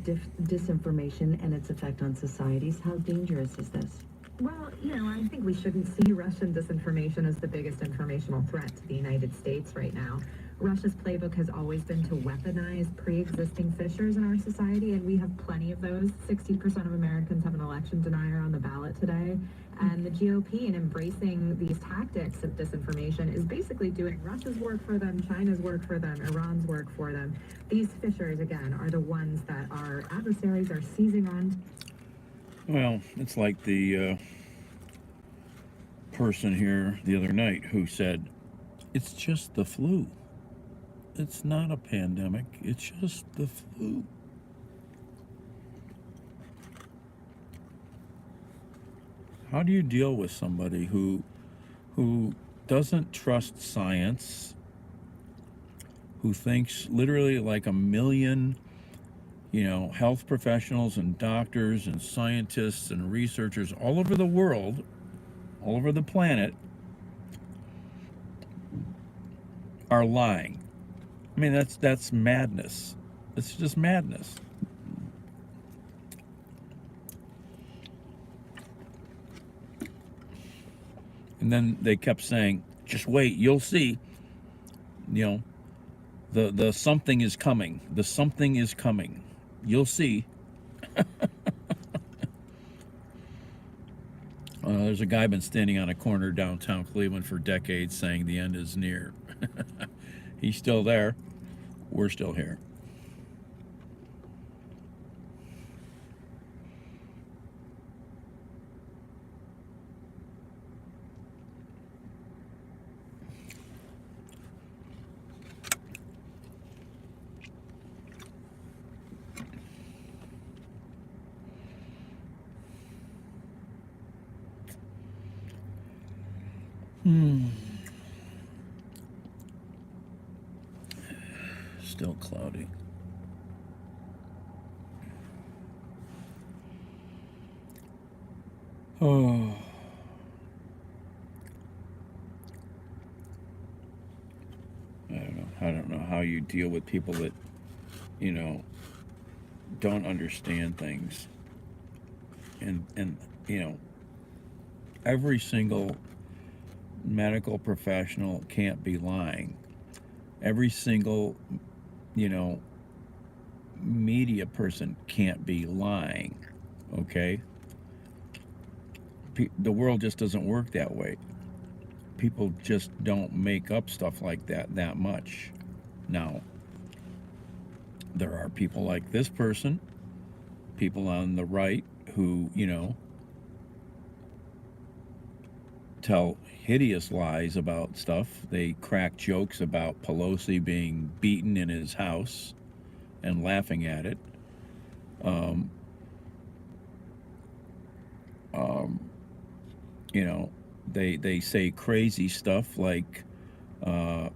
disinformation and its effect on societies, how dangerous is this? Well, I think we shouldn't see Russian disinformation as the biggest informational threat to the United States right now. Russia's playbook has always been to weaponize pre-existing fissures in our society, and we have plenty of those. 60% of Americans have an election denier on the ballot today, and the GOP, in embracing these tactics of disinformation, is basically doing Russia's work for them, China's work for them, Iran's work for them. These fissures, again, are the ones that our adversaries are seizing on. Well, it's like the person here the other night who said, it's just the flu. It's not a pandemic. It's just the flu. How do you deal with somebody who doesn't trust science, who thinks literally like a million, health professionals and doctors and scientists and researchers all over the world, all over the planet, are lying? I mean, that's madness. It's just madness. And then they kept saying, just wait, you'll see. The something is coming. The something is coming. You'll see. There's a guy been standing on a corner downtown Cleveland for decades saying the end is near. He's still there. We're still here. Still cloudy. Oh. I don't know how you deal with people that, you know, don't understand things. And you know, every single medical professional can't be lying. Every single, you know, media person can't be lying. Okay? The world just doesn't work that way. People just don't make up stuff like that much. Now, there are people like this person, people on the right who, you know, tell hideous lies about stuff. They crack jokes about Pelosi being beaten in his house and laughing at it. You know, they say crazy stuff like, you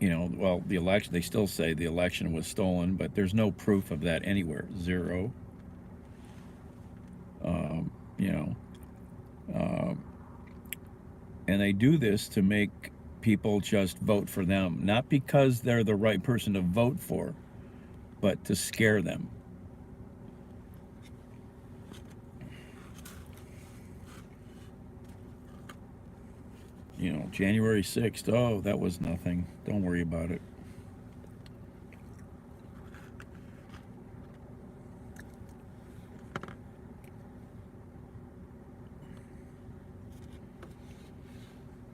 know, well, the election, they still say the election was stolen, but there's no proof of that anywhere. Zero. You know, and they do this to make people just vote for them, not because they're the right person to vote for, but to scare them. You know, January 6th, oh, that was nothing. Don't worry about it.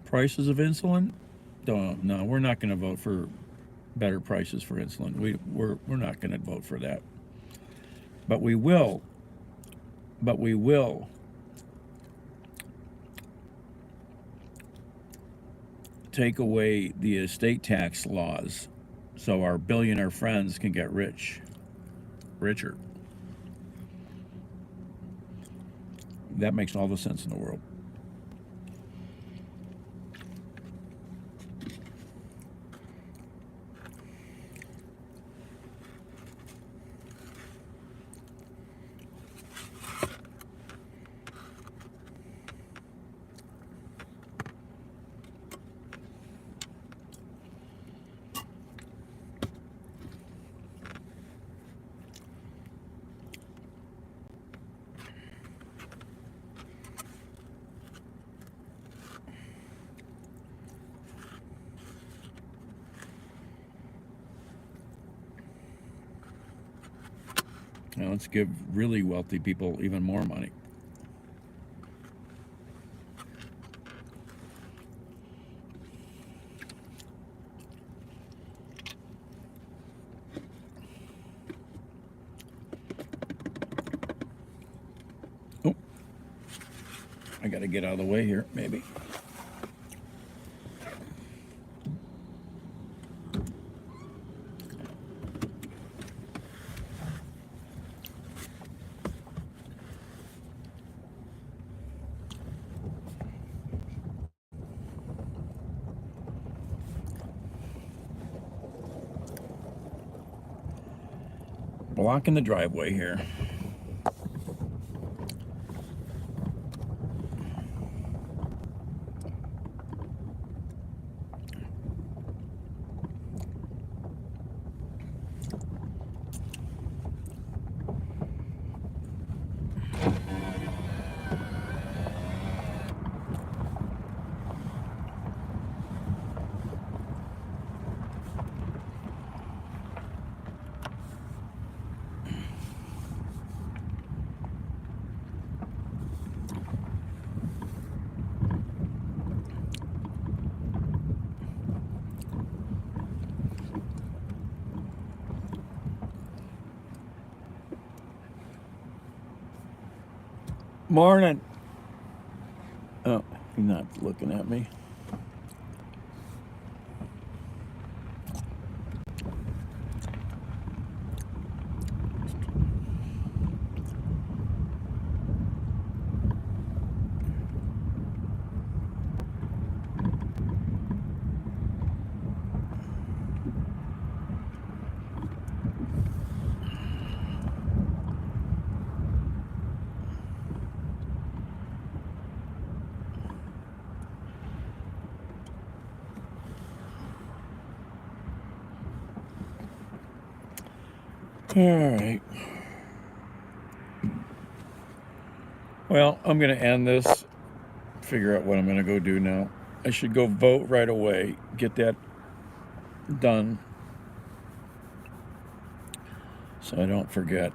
Prices of insulin? No, we're not going to vote for better prices for insulin. We're not going to vote for that. But we will take away the estate tax laws so our billionaire friends can get richer. That makes all the sense in the world. Now let's give really wealthy people even more money. Oh, I gotta get out of the way here, maybe. Blocking the driveway here. Morning. Oh, he's not looking at me. All right. Well, I'm going to end this, figure out what I'm going to go do now. I should go vote right away, get that done, so I don't forget.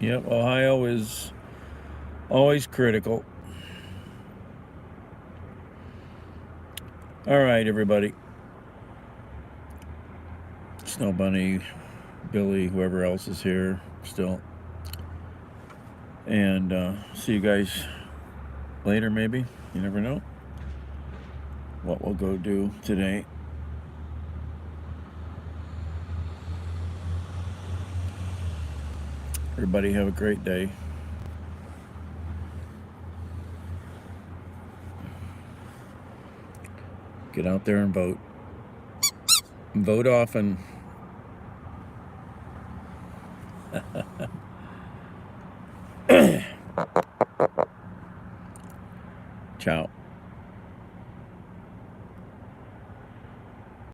Yep, Ohio is always critical. All right, everybody. Snow Bunny, Billy, whoever else is here still. And see you guys later, maybe. You never know what we'll go do today. Everybody have a great day. Get out there and vote. Vote often. Ciao.